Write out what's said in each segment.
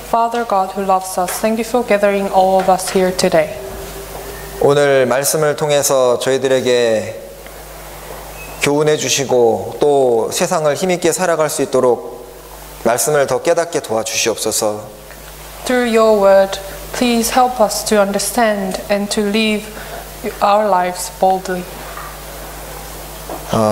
Father God who loves us, thank you for gathering all of us here today. 오늘 말씀을 통해서 저희들에게 교훈해 주시고 또 세상을 힘있게 살아갈 수 있도록 말씀을 더 깨닫게 도와주시옵소서. Through your word, please help us to understand and to live our lives boldly.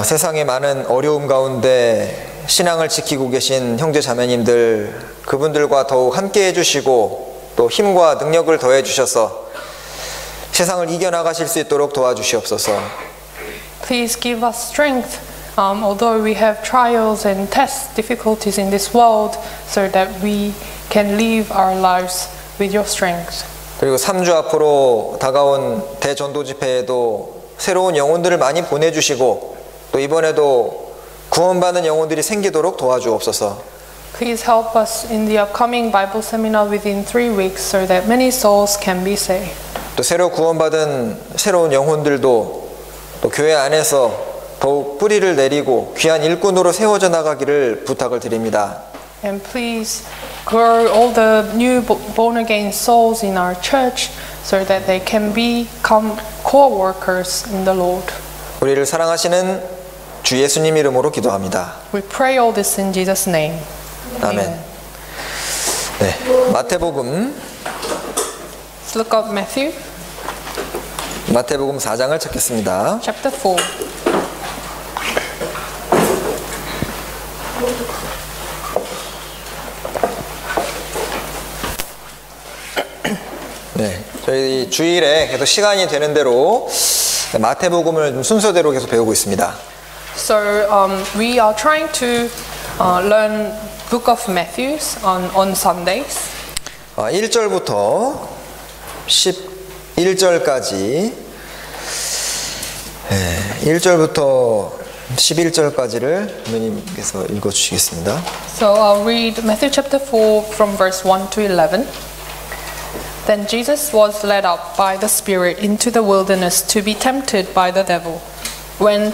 세상의 많은 어려움 가운데 신앙을 지키고 계신 형제 자매님들, 그분들과 더욱 함께 해주시고 또 힘과 능력을 더해 주셔서 세상을 이겨나가실 수 있도록 도와주시옵소서. Please give us strength, although we have trials and tests, difficulties in this world, so that we can live our lives with your strength. 그리고 3주 앞으로 다가온 대전도 집회에도 새로운 영혼들을 많이 보내주시고 또 이번에도 구원받는 영혼들이 생기도록 도와주옵소서. Please help us in the upcoming Bible seminar within 3 weeks so that many souls can be saved. 또 새로 구원받은 새로운 영혼들도 또 교회 안에서 더욱 뿌리를 내리고 귀한 일꾼으로 세워져 나가기를 부탁을 드립니다. And please grow all the new born again souls in our church so that they can become co-workers in the Lord. 우리를 사랑하시는 주 예수님 이름으로 기도합니다. We pray all this in Jesus' name. 아멘. 네, 마태복음 Let's look up Matthew. 마태복음 4장을 찾겠습니다. Chapter 4. 네, 저희 주일에 계속 시간이 되는 대로 마태복음을 좀 순서대로 계속 배우고 있습니다. So we are trying to learn Book of Matthew on Sundays. 1절부터 11절까지 1절부터 11절까지를 부모님께서 읽어주시겠습니다. So I'll read Matthew chapter 4 from verse 1 to 11. Then Jesus was led up by the Spirit into the wilderness to be tempted by the devil. When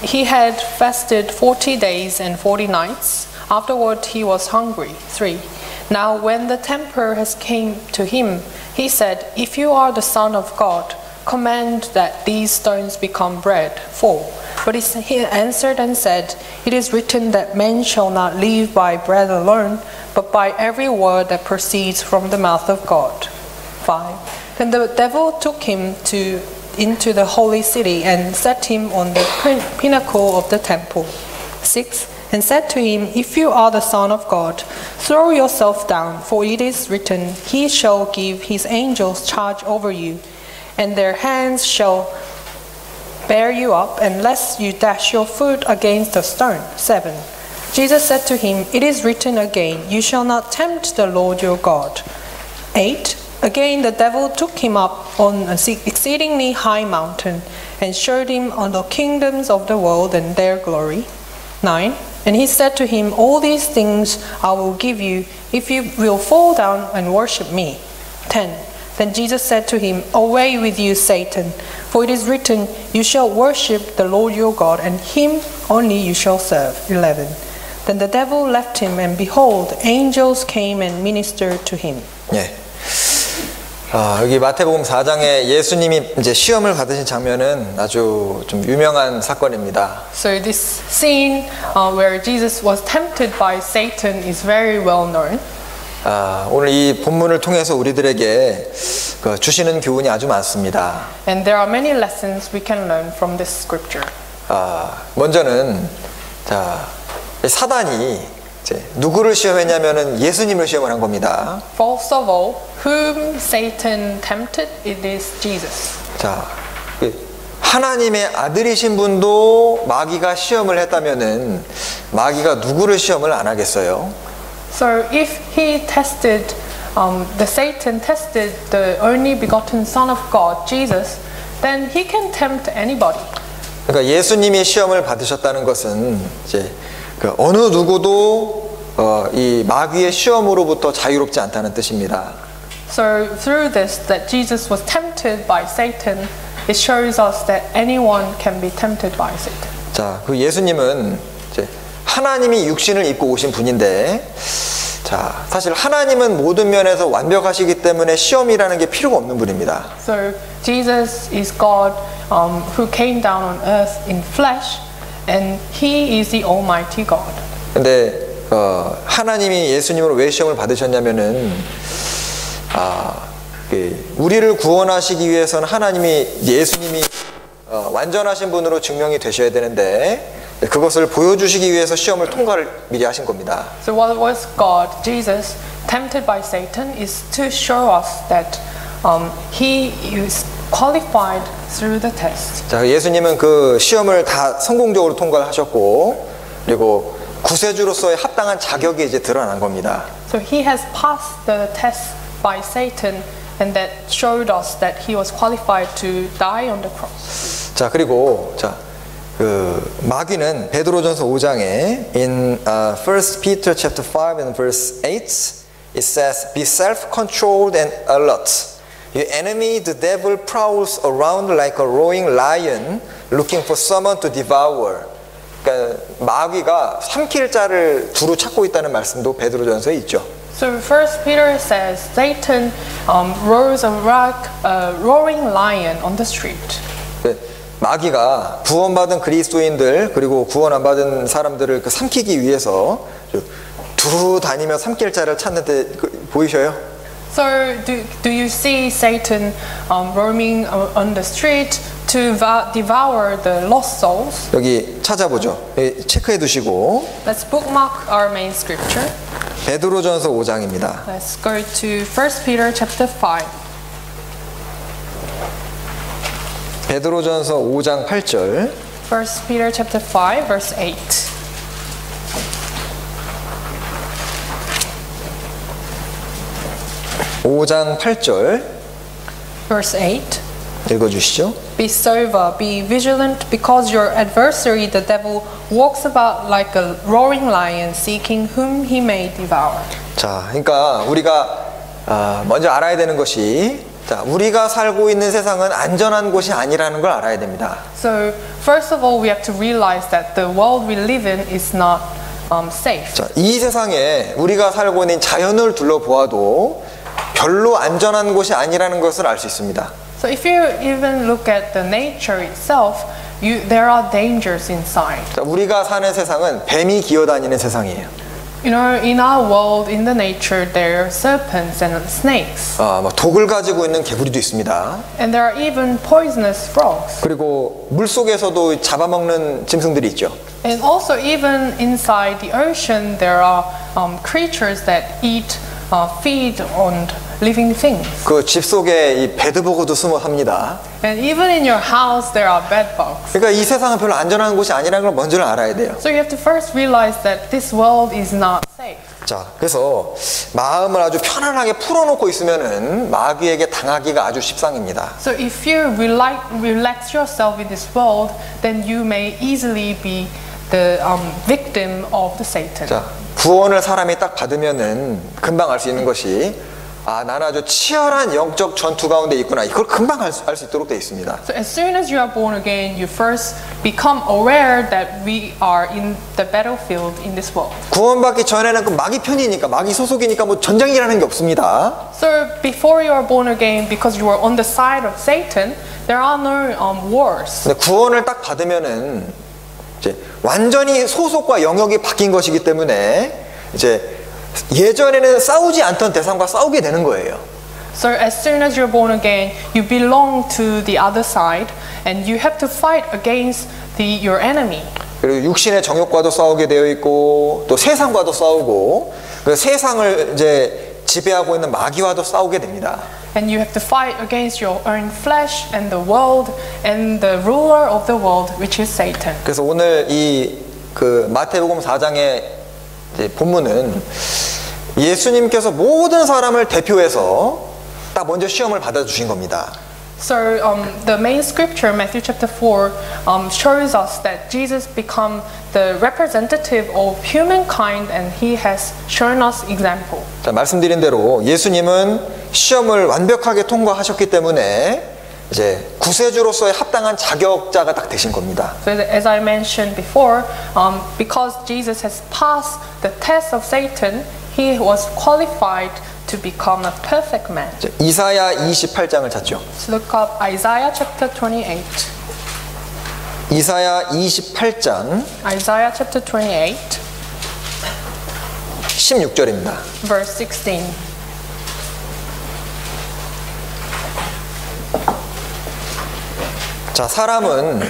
he had fasted 40 days and 40 nights, afterward he was hungry. 3. Now when the tempter has came to him, he said, "If you are the Son of God, command that these stones become bread." 4. But he answered and said, "It is written that man shall not live by bread alone, but by every word that proceeds from the mouth of God." 5. Then the devil took him into the holy city and set him on the pinnacle of the temple. 6. And said to him, "If you are the Son of God, throw yourself down, for it is written, He shall give His angels charge over you, and their hands shall bear you up, unless you dash your foot against a stone." 7. Jesus said to him, "It is written again, you shall not tempt the Lord your God." 8. Again the devil took him up on an exceedingly high mountain, and showed him all the kingdoms of the world and their glory. 9. And he said to him, "All these things I will give you, if you will fall down and worship me." 10. Then Jesus said to him, "Away with you, Satan, for it is written, you shall worship the Lord your God, and him only you shall serve." 11. Then the devil left him, and behold, angels came and ministered to him. 예. 여기 마태복음 4장에 예수님이 이제 시험을 받으신 장면은 아주 좀 유명한 사건입니다. So this scene where Jesus was tempted by Satan is very well known. 오늘 이 본문을 통해서 우리들에게 주시는 교훈이 아주 많습니다. And there are many lessons we can learn from this scripture. 먼저는 사단이 이제 누구를 시험했냐면은 예수님을 시험을 한 겁니다. First of all, whom Satan tempted, it is Jesus. 자, 하나님의 아들이신 분도 마귀가 시험을 했다면은 마귀가 누구를 시험을 안 하겠어요? So if he tested, the Satan tested the only begotten Son of God, Jesus, then he can tempt anybody. 그러니까 예수님이 시험을 받으셨다는 것은 이제 어느 누구도 이 마귀의 시험으로부터 자유롭지 않다는 뜻입니다. So through this, that Jesus was tempted by Satan, it shows us that anyone can be tempted by Satan. 자, 그 예수님은 이제 하나님이 육신을 입고 오신 분인데 자, 사실 하나님은 모든 면에서 완벽하시기 때문에 시험이라는 게 필요가 없는 분입니다. So Jesus is God who came down on earth in flesh, and He is the Almighty God. 근데 하나님이 예수님으로 왜 시험을 받으셨냐면은 우리를 구원하시기 위해서는 예수님이 완전하신 분으로 증명이 되셔야 되는데 그것을 보여주시기 위해서 시험을 통과를 미리 하신 겁니다. So what was God, Jesus, tempted by Satan is to show us that He is qualified through the test. 자, 예수님은 그 시험을 다 성공적으로 통과를 하셨고 그리고 구세주로서의 합당한 자격이 이제 드러난 겁니다. So He has passed the test by Satan, and that showed us that He was qualified to die on the cross. 자, 그리고 마귀는 베드로전서 5장에 in 1 Peter chapter 5 and verse 8 it says be self-controlled and alert. Your enemy the devil prowls around like a roaring lion looking for someone to devour. 그러니까 마귀가 삼킬 자를 두루 찾고 있다는 말씀도 베드로전서에 있죠. So First Peter says Satan roars like a roaring lion on the street. 마귀가 구원받은 그리스도인들 그리고 구원 안 받은 사람들을 삼키기 위해서 두루 다니며 삼킬 자를 찾는데 보이셔요? So do you see Satan roaming on the street to devour the lost souls? 여기 찾아보죠. 체크해 두시고. Let's bookmark our main scripture. 베드로전서 5장입니다. Let's go to 1 Peter chapter 5. 베드로전서 5장 8절. 1 Peter chapter 5 verse 8. (5장 8절) Verse 8. 읽어주시죠. Be sober, be vigilant, because your adversary, the devil, walks about like a roaring lion, seeking whom he may devour. 자, 그러니까 우리가 먼저 알아야 되는 것이, 자, 우리가 살고 있는 세상은 안전한 곳이 아니라는 걸 알아야 됩니다. So, first of all, we have to realize that the world we live in is not safe. 자, 이 세상에 우리가 살고 있는 자연을 둘러보아도 별로 안전한 곳이 아니라는 것을 알 수 있습니다. So if you even look at the nature itself, there are dangers inside. 자, 우리가 사는 세상은 뱀이 기어다니는 세상이에요. You know, in our world, in the nature, there are serpents and snakes. 막 독을 가지고 있는 개구리도 있습니다. And there are even poisonous frogs. 그리고 물 속에서도 잡아먹는 짐승들이 있죠. And also, even inside the ocean, there are creatures that feed on living things. 그 집 속에 이 베드버그도 숨어 삽니다. And even in your house, there are bedbugs. 그러니까 이 세상은 별로 안전한 곳이 아니라는 걸 먼저 알아야 돼요. So you have to first realize that this world is not safe. 자, 그래서 마음을 아주 편안하게 풀어놓고 있으면은 마귀에게 당하기가 아주 십상입니다. So if you relax yourself in this world, then you may easily be the victim of the Satan. 자, 구원을 사람이 딱 받으면은 금방 알 수 있는 것이, 나는 아주 치열한 영적 전투 가운데 있구나. 이걸 금방 알 수 있도록 되어 있습니다. So as soon as you are born again, you first become aware that we are in the battlefield in this world. 구원받기 전에는 그 마귀 편이니까, 마귀 소속이니까 뭐 전쟁이라는 게 없습니다. So before you are born again, because you are on the side of Satan, there are no wars. 근데 구원을 딱 받으면은 이제 완전히 소속과 영역이 바뀐 것이기 때문에 이제 예전에는 싸우지 않던 대상과 싸우게 되는 거예요. So as soon as you're born again, you belong to the other side, and you have to fight against your enemy. 그리고 육신의 정욕과도 싸우게 되어 있고 또 세상과도 싸우고 그 세상을 이제 지배하고 있는 마귀와도 싸우게 됩니다. And you have to fight against your own flesh and the world and the ruler of the world, which is Satan. 그래서 오늘 그 마태복음 4장의 본문은 예수님께서 모든 사람을 대표해서 딱 먼저 시험을 받아주신 겁니다. So the main scripture, Matthew chapter 4, shows us that Jesus became the representative of humankind, and he has shown us example. 자, 말씀드린 대로 예수님은 시험을 완벽하게 통과하셨기 때문에 이제 구세주로서의 합당한 자격자가 딱 되신 겁니다. So as I mentioned before, because Jesus has passed the test of Satan, he was qualified to become a perfect man. 이사야 28장을 찾죠. Let's look up Isaiah chapter 28. 이사야 28장 Isaiah chapter 28, 16절입니다. verse 16. 자, 사람은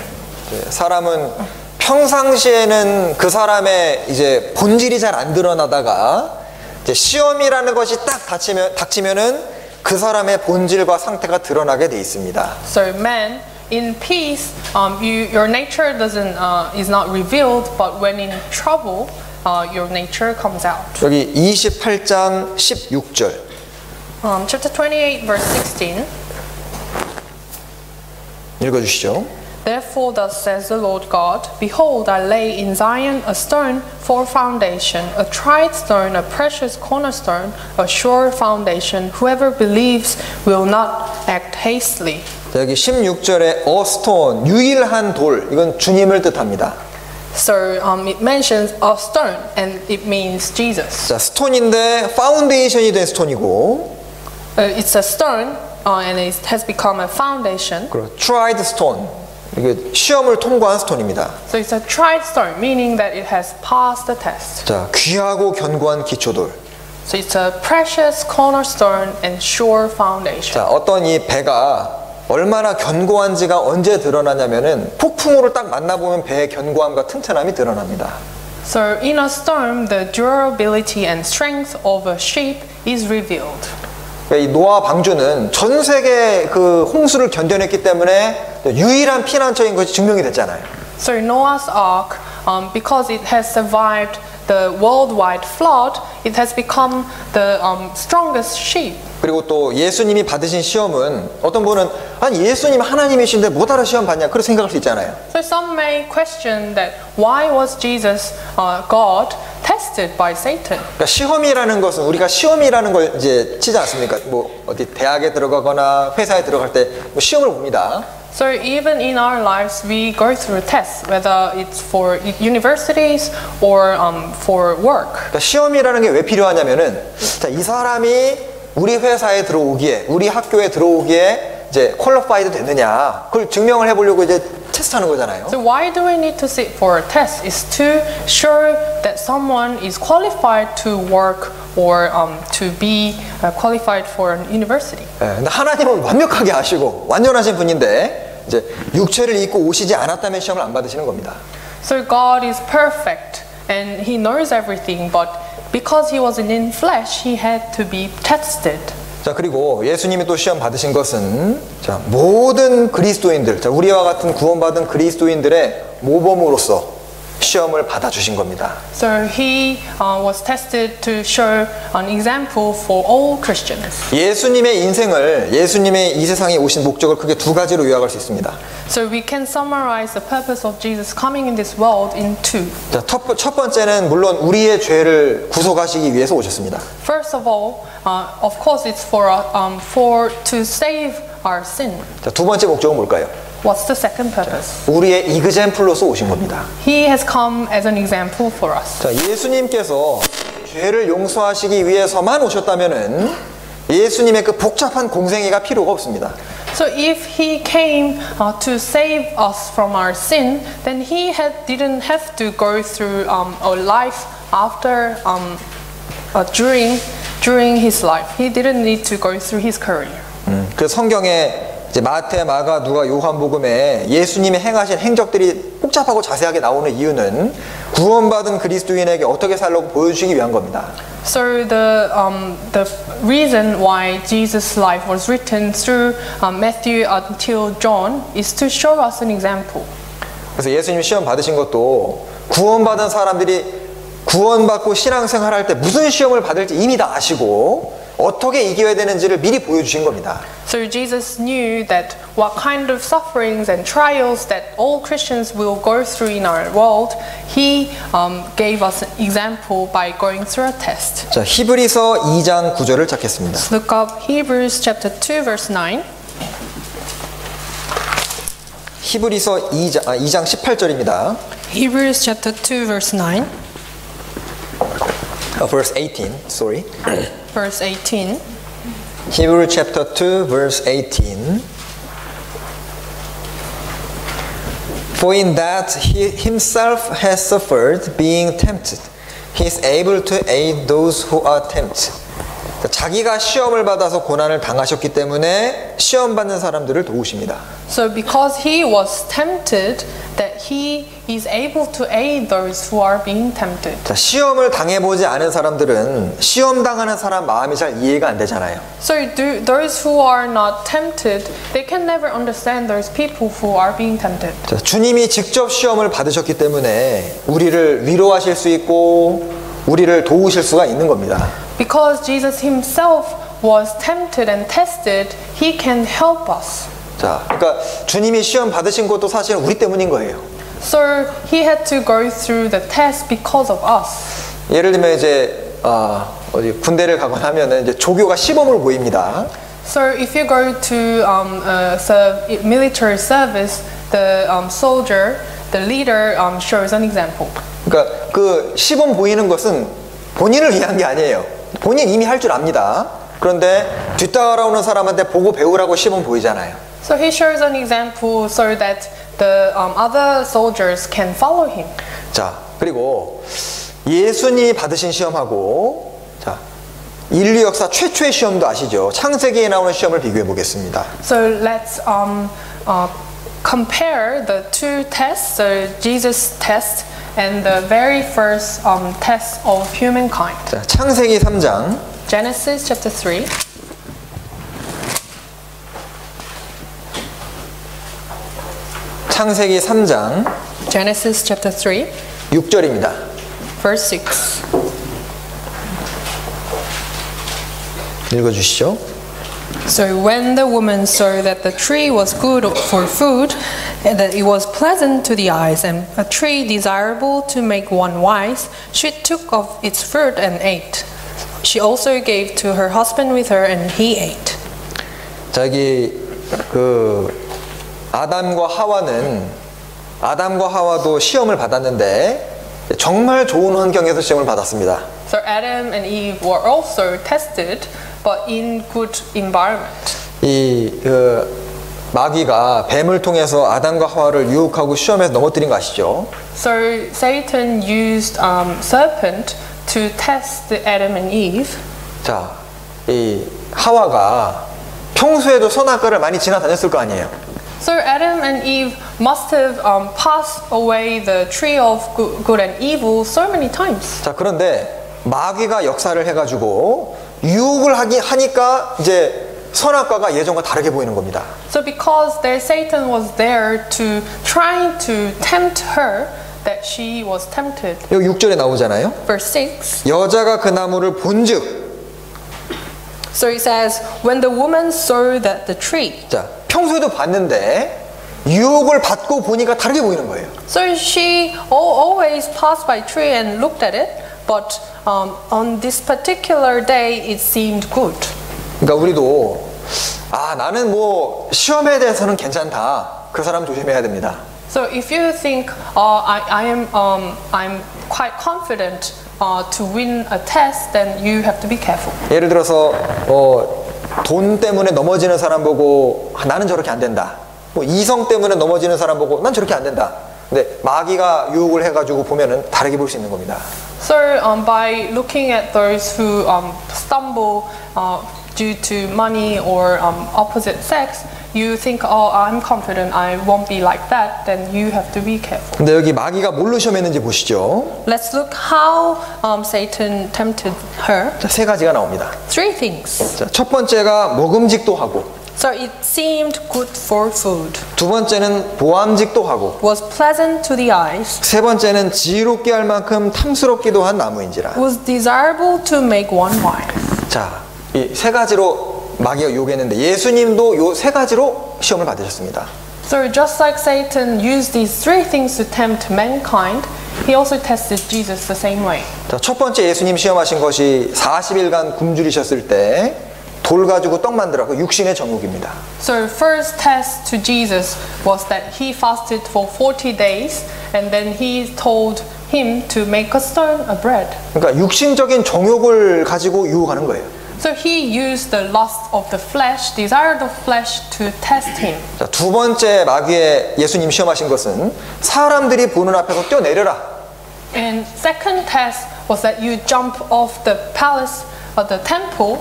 평상시에는 그 사람의 이제 본질이 잘 안 드러나다가 이제 시험이라는 것이 딱 닥치면은 그 사람의 본질과 상태가 드러나게 돼 있습니다. So man, in peace, your nature is not revealed, but when in trouble, your nature comes out. 여기 28장 16절. Chapter 28, verse 16. 읽어주시죠. Therefore thus says the Lord God, Behold, I lay in Zion a stone for foundation, a tried stone, a precious cornerstone, a sure foundation. Whoever believes will not act hastily. 자, 여기 16절에 a stone, 유일한 돌, 이건 주님을 뜻합니다. So it mentions a stone, and it means Jesus. 자, 스톤인데 파운데이션이 된 스톤이고, It's a stone, and it has become a foundation. 그리고 tried stone, 이게 시험을 통과한 스톤입니다. So it's a tried stone, meaning that it has passed the test. 자, 귀하고 견고한 기초돌. So it's a precious cornerstone and sure foundation. 자, 어떤 이 배가 얼마나 견고한지가 언제 드러나냐면은 폭풍우를 딱 만나보면 배의 견고함과 튼튼함이 드러납니다. So in a storm, the durability and strength of a ship is revealed. 이 노아 방주는 전 세계 그 홍수를 견뎌냈기 때문에 유일한 피난처인 것이 증명이 됐잖아요. So Noah's Ark, because it has survived the worldwide flood, it has become the strongest ship. 그리고 또 예수님이 받으신 시험은 어떤 분은 아니 예수님 하나님이신데 뭐하러 시험 받냐 그렇게 생각할 수 있잖아요. So some may question that why was Jesus, God, tested by Satan? 그러니까 시험이라는 것은 우리가 시험이라는 걸 이제 치지 않습니까? 뭐 어디 대학에 들어가거나 회사에 들어갈 때 뭐 시험을 봅니다. So even in our lives, we go through tests, whether it's for universities or for work. 그러니까 시험이라는 게 왜 필요하냐면은 자, 이 사람이 우리 회사에 들어오기에, 우리 학교에 들어오기에 이제 퀄리파이드 됐느냐 그걸 증명을 해보려고 이제 테스트하는 거잖아요. So why do we need to sit for a test? Is to show that someone is qualified to work or to be qualified for an university. 네, 근데 하나님은 완벽하게 아시고 완전하신 분인데 이제 육체를 입고 오시지 않았다면 시험을 안 받으시는 겁니다. So God is perfect and He knows everything, but because He wasn't in flesh, He had to be tested. 자, 그리고 예수님이 또 시험 받으신 것은 자, 모든 그리스도인들, 자, 우리와 같은 구원받은 그리스도인들의 모범으로서 시험을 받아주신 겁니다. So He was tested to show an example for all Christians. 예수님의 인생을, 예수님의 이 세상에 오신 목적을 크게 두 가지로 요약할 수 있습니다. So we can summarize the purpose of Jesus coming in this world in two. 자, 첫 번째는 물론 우리의 죄를 구속하시기 위해서 오셨습니다. First of all, of course, it's to save our sin. 자, 두 번째 목적은 뭘까요? What's the second purpose? 우리의 이그젬플로서 오신 겁니다. He has come as an example for us. 자, 예수님께서 죄를 용서하시기 위해서만 오셨다면은 예수님의 그 복잡한 공생애가 필요가 없습니다. So if He came to save us from our sin, then He didn't have to go through a life after during His life. He didn't need to go through His career. 그 성경에 이제 마태, 마가, 누가, 요한복음에 예수님이 행하신 행적들이 복잡하고 자세하게 나오는 이유는 구원받은 그리스도인에게 어떻게 살라고 보여주시기 위한 겁니다. So the reason why Jesus' life was written through Matthew until John is to show us an example. 그래서 예수님 시험 받으신 것도 구원받은 사람들이 구원받고 신앙생활할 때 무슨 시험을 받을지 이미 다 아시고 어떻게 이겨야 되는지를 미리 보여주신 겁니다. So Jesus knew that what kind of sufferings and trials that all Christians will go through in our world, He gave us an example by going through a test. 자, 히브리서 2장 9절을 찾겠습니다. Let's look up Hebrews chapter 2 verse 9. 히브리서 2장 18절입니다. Hebrews chapter 2 verse 9. verse 18, sorry. Verse 18. Hebrew chapter 2, verse 18. For in that he himself has suffered being tempted, he is able to aid those who are tempted. 자기가 시험을 받아서 고난을 당하셨기 때문에 시험 받는 사람들을 도우십니다. So because he was tempted, that he is able to aid those who are being tempted. 자, 시험을 당해보지 않은 사람들은 시험 당하는 사람 마음이 잘 이해가 안 되잖아요. So those who are not tempted, they can never understand those people who are being tempted. 자, 주님이 직접 시험을 받으셨기 때문에 우리를 위로하실 수 있고 우리를 도우실 수가 있는 겁니다. Because Jesus himself was tempted and tested, he can help us. 자, 그러니까 주님이 시험 받으신 것도 사실은 우리 때문인 거예요. So he had to go through the test because of us. 예를 들면 이제 어디 군대를 가거나 하면은 이제 조교가 시범을 보입니다. So if you go to serve military service, the soldier, the leader shows an example. 그러니까 그 시범 보이는 것은 본인을 위한 게 아니에요. 본인 이미 할 줄 압니다. 그런데 뒤따라오는 사람한테 보고 배우라고 시범 보이잖아요. So he shows an example so that the other soldiers can follow him. 자, 그리고 예수님이 받으신 시험하고 자, 인류 역사 최초의 시험도 아시죠? 창세기에 나오는 시험을 비교해 보겠습니다. So let's compare the two tests, so Jesus' test and the very first test of humankind. 자, 창세기 3장 Genesis chapter 3. 창세기 3장 Genesis chapter 3, 6절입니다. verse 6. 읽어 주시죠. So when the woman saw that the tree was good for food, and that it was pleasant to the eyes, and a tree desirable to make one wise, she took of its fruit and ate. She also gave to her husband with her, and he ate. 자기 아담과 하와도 시험을 받았는데 정말 좋은 환경에서 시험을 받았습니다. So Adam and Eve were also tested, but in good environment. 마귀가 뱀을 통해서 아담과 하와를 유혹하고 시험에서 넘어뜨린 거 아시죠? So Satan used serpent to test the Adam and Eve. 자, 이 하와가 평소에도 선악과를 많이 지나다녔을 거 아니에요. So Adam and Eve must have passed away the tree of good and evil so many times. 자, 그런데 마귀가 역사를 해가지고 유혹을 하니까 이제 선악과가 예전과 다르게 보이는 겁니다. So because Satan was there to try to tempt her, that she was tempted. 여기 6절에 나오잖아요. Verse 6. 여자가 그 나무를 본즉. So it says, when the woman saw that the tree. 자, 평소에도 봤는데 유혹을 받고 보니까 다르게 보이는 거예요. So she always passed by tree and looked at it, but on this particular day it seemed good. 그러니까 우리도 나는 뭐 시험에 대해서는 괜찮다. 그 사람 조심해야 됩니다. So if you think I'm quite confident to win a test, then you have to be careful. 예를 들어서 돈 때문에 넘어지는 사람 보고 나는 저렇게 안 된다. 뭐 이성 때문에 넘어지는 사람 보고 난 저렇게 안 된다. 근데 마귀가 유혹을 해가지고 보면은 다르게 볼 수 있는 겁니다. So by looking at those who stumble due to money or opposite sex, you think, I'm confident, I won't be like that. Then you have to be careful. 근데 여기 마귀가 뭘로 시험했는지 보시죠. Let's look how Satan tempted her. 자, 세 가지가 나옵니다. Three things. 자, 첫 번째가 먹음직도 하고, So it seemed good for food. 두 번째는 보암직도 하고, Was pleasant to the eyes. 세 번째는 지혜롭게 할 만큼 탐스럽기도 한 나무인지라. Was desirable to make one wise. 자, 이 세 가지로 마귀가 유혹했는데 예수님도 요 세 가지로 시험을 받으셨습니다. So just like Satan used these three things to tempt mankind, he also tested Jesus the same way. 자, 첫 번째 예수님 시험하신 것이 40일간 굶주리셨을 때 돌 가지고 떡 만들어 그 육신의 정욕입니다. So first test to Jesus was that he fasted for 40 days and then he told him to make a stone a bread. 그러니까 육신적인 정욕을 가지고 유혹하는 거예요. So he used the lust of the flesh, desire of the flesh to test him. 자, 두 번째 마귀에 예수님 시험하신 것은 사람들이 보는 앞에서 뛰어내려라. And second test was that you jump off the palace of the temple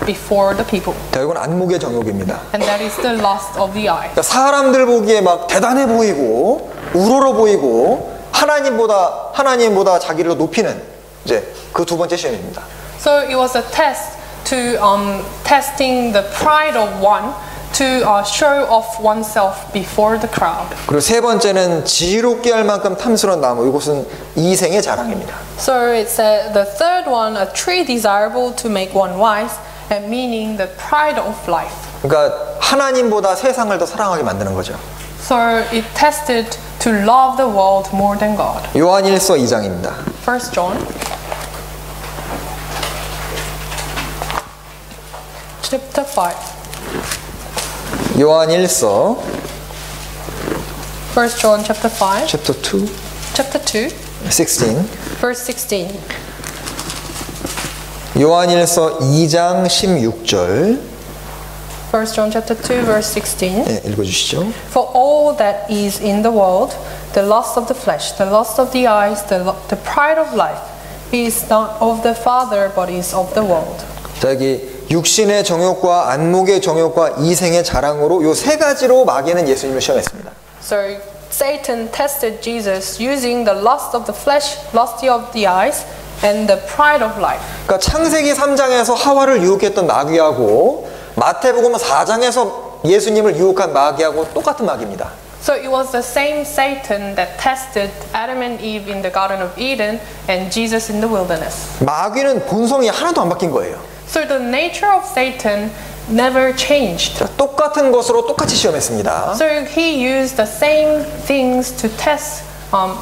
before the people. 자, 이건 안목의 정욕입니다. And that is the lust of the eye. 그러니까 사람들 보기에 막 대단해 보이고 우러러 보이고 하나님보다 자기를 높이는 이제 그 두 번째 시험입니다. So it was a test to testing the pride of one to show off oneself before the crowd. 그리고 세 번째는 지혜롭게 할 만큼 탐스러운 나무. 이것은 이생의 자랑입니다. So it said the third one, a tree desirable to make one wise, and meaning the pride of life. 그러니까 하나님보다 세상을 더 사랑하게 만드는 거죠. So it tested to love the world more than God. 요한일서 2장입니다. 1 John chapter 5. 요한일서 1 John chapter 5. chapter 2 Chapter 2, 16. verse 16. 요한일서 2장 16절 1 John chapter 2, verse 16. 네, 읽어주시죠. For all that is in the world, the lust of the flesh, the lust of the eyes, the pride of life, is not of the Father, but is of the world. 자, 여기 육신의 정욕과 안목의 정욕과 이생의 자랑으로 요 세 가지로 마귀는 예수님을 시험했습니다. So Satan tested Jesus using the lust of the flesh, lust of the eyes, and the pride of life. 그러니까 창세기 3장에서 하와를 유혹했던 마귀하고 마태복음 4장에서 예수님을 유혹한 마귀하고 똑같은 마귀입니다. So it was the same Satan that tested Adam and Eve in the Garden of Eden and Jesus in the wilderness. 마귀는 본성이 하나도 안 바뀐 거예요. So the nature of Satan never changed. 자, 똑같은 것으로 똑같이 시험했습니다. So he used the same things to test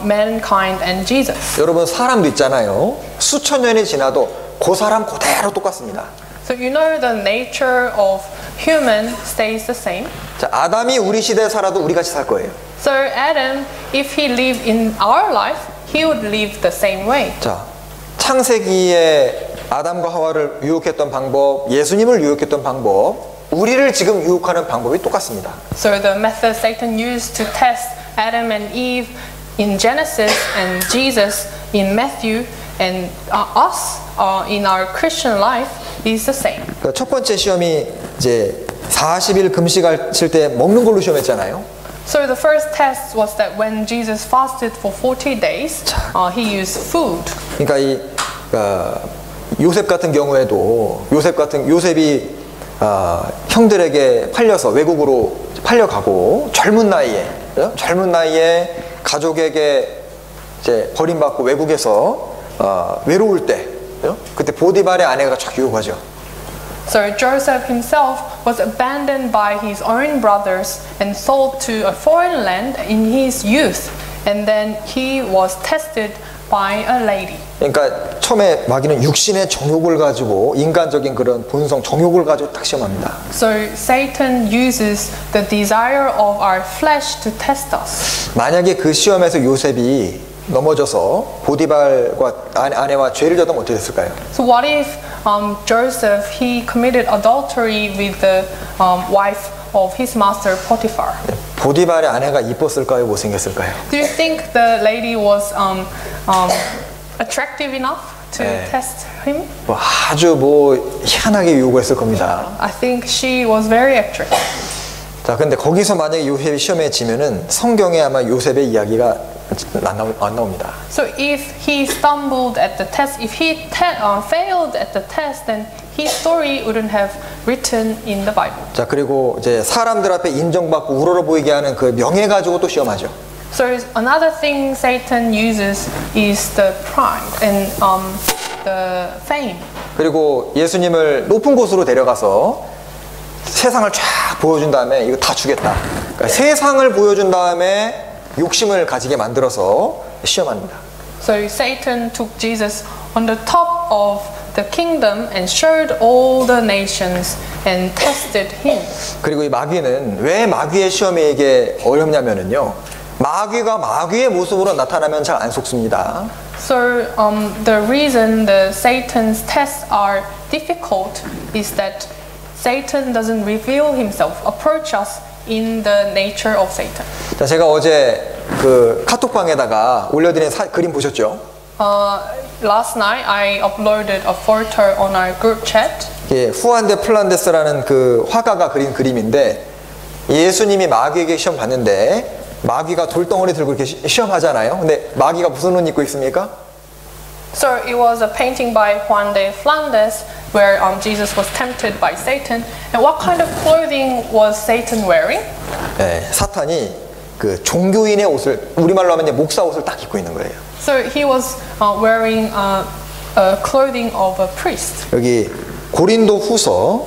mankind and Jesus. 여러분 사람도 있잖아요. 수천 년이 지나도 그 사람 그대로 똑같습니다. So you know the nature of human stays the same. 자, 아담이 우리 시대에 살아도 우리 같이 살 거예요. So Adam, if he lived in our life, he would live the same way. 자, 창세기에 아담과 하와를 유혹했던 방법, 예수님을 유혹했던 방법, 우리를 지금 유혹하는 방법이 똑같습니다. So the method Satan used to test Adam and Eve in Genesis and Jesus in Matthew and us in our Christian life is the same. 그러니까 첫 번째 시험이 이제 40일 금식하실 때 먹는 걸로 시험했잖아요. So the first test was that when Jesus fasted for 40 days, he used food. 그러니까 이 요셉 같은 경우에도 요셉이 형들에게 팔려서 외국으로 팔려가고 젊은 나이에 가족에게 이제 버림받고 외국에서 외로울 때 그때 보디발의 아내가 쫙 유혹하죠. So Joseph himself was abandoned by his own brothers and sold to a foreign land in his youth, and then he was tested by a lady. 그러니까 처음에 마귀는 육신의 정욕을 가지고 인간적인 그런 본성 정욕을 가지고 딱 시험합니다. So Satan uses the desire of our flesh to test us. 만약에 그 시험에서 요셉이 넘어져서 보디발과 아내와 죄를 졌다면 어떻게 됐을까요? So what if Joseph he committed adultery with the wife of his master Potiphar? 보디발의 아내가 이뻤을까요? 못생겼을까요? Do you think the lady was attractive enough to test him? 아주 희한하게 유혹했을 겁니다. I think she was very attractive. 자, 근데 거기서 만약에 요셉이 시험에 지면은 성경에 아마 요셉의 이야기가 안 나옵니다. So if he stumbled at the test, if he failed at the test, then his story wouldn't have written in the Bible. 자, 그리고 이제 사람들 앞에 인정받고 우러러 보이게 하는 그 명예 가지고 또 시험하죠. So another thing Satan uses is the pride and the fame. 그리고 예수님을 높은 곳으로 데려가서 세상을 쫙 보여준 다음에 이거 다 주겠다. 그러니까 세상을 보여준 다음에 욕심을 가지게 만들어서 시험합니다. So Satan took Jesus on the top of the kingdom and showed all the nations and tested him. 그리고 이 마귀는 왜 마귀의 시험이 이게 어렵냐면은요. 마귀가 마귀의 모습으로 나타나면 잘 안 속습니다. So the reason the Satan's tests are difficult is that Satan doesn't reveal himself, approach us in the nature of Satan. 자, 제가 어제 그 카톡방에다가 올려드린 그림 보셨죠? Last night I uploaded a photo on our group chat. 예, 후안 데 플란데스라는 그 화가가 그린 그림인데 예수님이 마귀에게 시험 봤는데 마귀가 돌덩어리 들고 이렇게 시험하잖아요. 근데 마귀가 무슨 옷 입고 있습니까? So it was a painting by Juan de Flandes where Jesus was tempted by Satan. And what kind of clothing was Satan wearing? 예, 사탄이 그 종교인의 옷을 우리말로 하면 이제 목사 옷을 딱 입고 있는 거예요. So he was wearing clothing of a priest. 여기 고린도 후서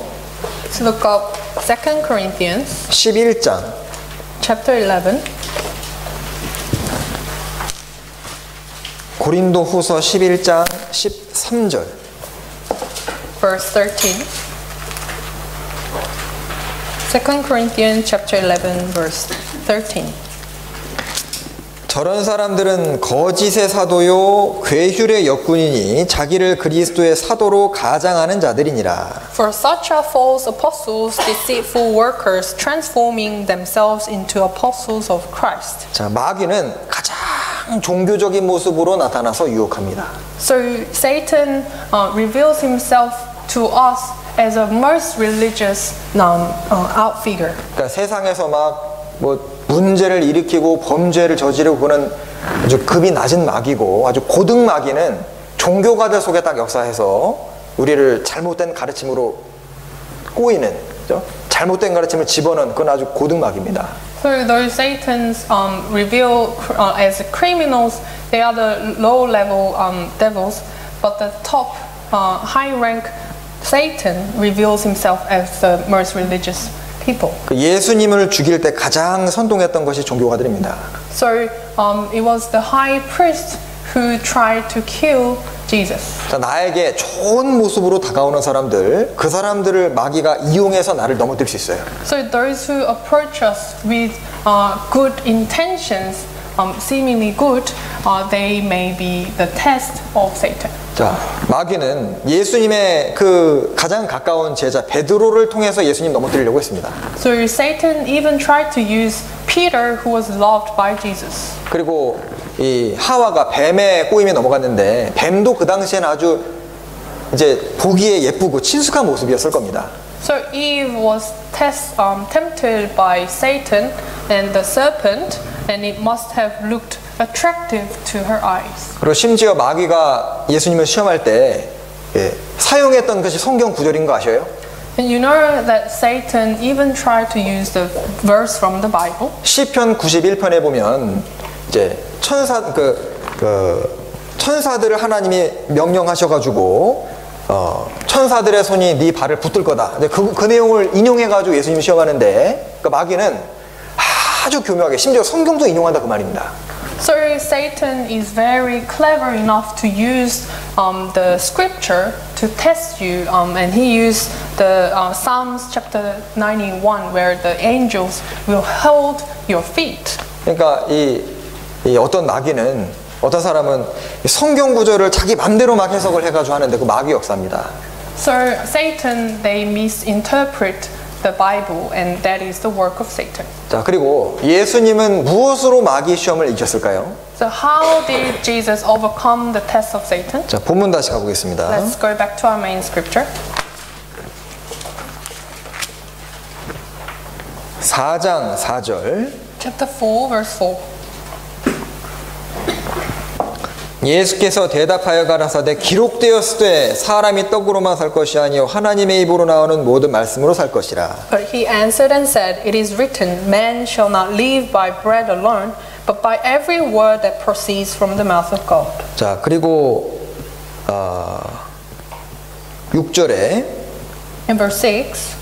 So look up 2 Corinthians 11장 chapter 11. 고린도 후서 11장 13절 Verse 13. 2 Corinthians chapter 11 verse 13. 저런 사람들은 거짓의 사도요 괴휼의 역군이니 자기를 그리스도의 사도로 가장하는 자들이니라. For such are false apostles, deceitful workers, transforming themselves into apostles of Christ. 자, 마귀는 가장 종교적인 모습으로 나타나서 유혹합니다. So Satan reveals himself to us as a most religious outfigure. 그러니까 세상에서 막 뭐 문제를 일으키고 범죄를 저지르고 그는 아주 급이 낮은 마귀고 아주 고등 마귀는 종교가들 속에 딱 역사해서 우리를 잘못된 가르침으로 꼬이는, 그죠? 잘못된 가르침을 집어넣은 그건 아주 고등 마귀입니다. So those Satans reveal as criminals, they are the low-level devils, but the top high-rank Satan reveals himself as the most religious people. 예수님을 죽일 때 가장 선동했던 것이 종교가들입니다. So it was the high priest who tried to kill Jesus. 자, 나에게 좋은 모습으로 다가오는 사람들, 그 사람들을 마귀가 이용해서 나를 넘어뜨릴 수 있어요. So those who approach us with good intentions, seemingly good, they may be the test of Satan. 자, 마귀는 예수님의 그 가장 가까운 제자 베드로를 통해서 예수님 넘어뜨리려고 했습니다. So Satan even tried to use Peter, who was loved by Jesus. 그리고 이 하와가 뱀의 꼬임에 넘어갔는데 뱀도 그 당시에는 아주 이제 보기에 예쁘고 친숙한 모습이었을 겁니다. So Eve was tempted by Satan and the serpent, and it must have looked attractive to her eyes. 그리고 심지어 마귀가 예수님을 시험할 때 사용했던 것이 성경 구절인 거 아셔요? And you know that Satan even tried to use the verse from the Bible. 시편 91편에 보면 이제 천사들을 하나님이 명령하셔가지고 천사들의 손이 네 발을 붙들 거다. 그 내용을 인용해가지고 예수님이 시험하는데 그 마귀는 아주 교묘하게 심지어 성경도 인용한다 그 말입니다. So Satan is very clever enough to use the scripture to test you, and he used the Psalms chapter 91 where the angels will hold your feet. 그러니까 이 어떤 마귀는 어떤 사람은 성경 구절을 자기 맘대로 막 해석을 해가지고 하는데 그 마귀 역사입니다. So Satan, they misinterpret the Bible, and that is the work of Satan. 자, 그리고 예수님은 무엇으로 마귀 시험을 이겼을까요? So how did Jesus overcome the test of Satan? 자, 본문 다시 가보겠습니다. Let's go back to our main scripture. 4장 4절 Chapter 4, verse 4. 예수께서 대답하여 가라사대 기록되었으되 사람이 떡으로만 살 것이 아니요 하나님의 입으로 나오는 모든 말씀으로 살 것이라. But he answered and said, It is written, Man shall not live by bread alone, but by every word that proceeds from the mouth of God. 자, 그리고 6절에 In verse 6,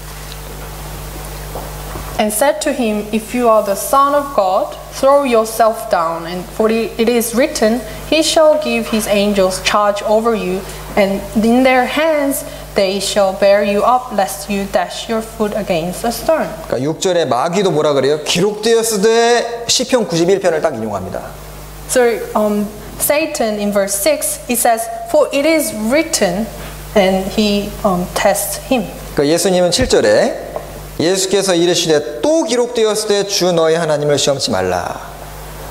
and said to him, If you are the Son of God, throw yourself down, and for it is written, He shall give His angels charge over you, and in their hands they shall bear you up, lest you dash your foot against a stone. 그러니까 6절에 마귀도 뭐라 그래요? 기록되었으되 시편 91편을 딱 인용합니다. So Satan in verse 6 it says, "For it is written," and he tests him. 그러니까 예수님은 7절에 예수께서 이르시되 또 기록되었으되 주 너희 하나님을 시험치 말라.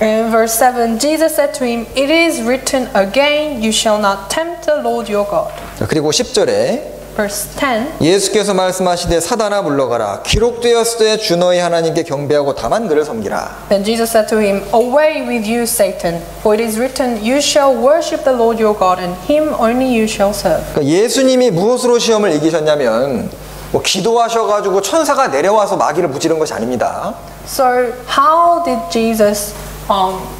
In verse 7, Jesus said to him, "It is written again, you shall not tempt the Lord your God." 그리고 10절에 Verse 10, 예수께서 말씀하시되 사단아 물러가라 기록되었으되 주 너희 하나님께 경배하고 다만 그를 섬기라. then Jesus said to him, "Away with you, Satan, for it is written, you shall worship the Lord your God, and him only you shall serve." 그러니까 예수님이 무엇으로 시험을 이기셨냐면 뭐 기도하셔가지고 천사가 내려와서 마귀를 무찌른 것이 아닙니다. So how did Jesus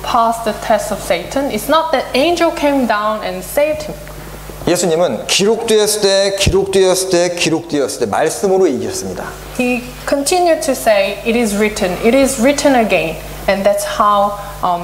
pass the test of Satan? It's not that angel came down and saved him. 예수님은 기록되었을 때 말씀으로 이기셨습니다. He continued to say, "It is written again," and that's how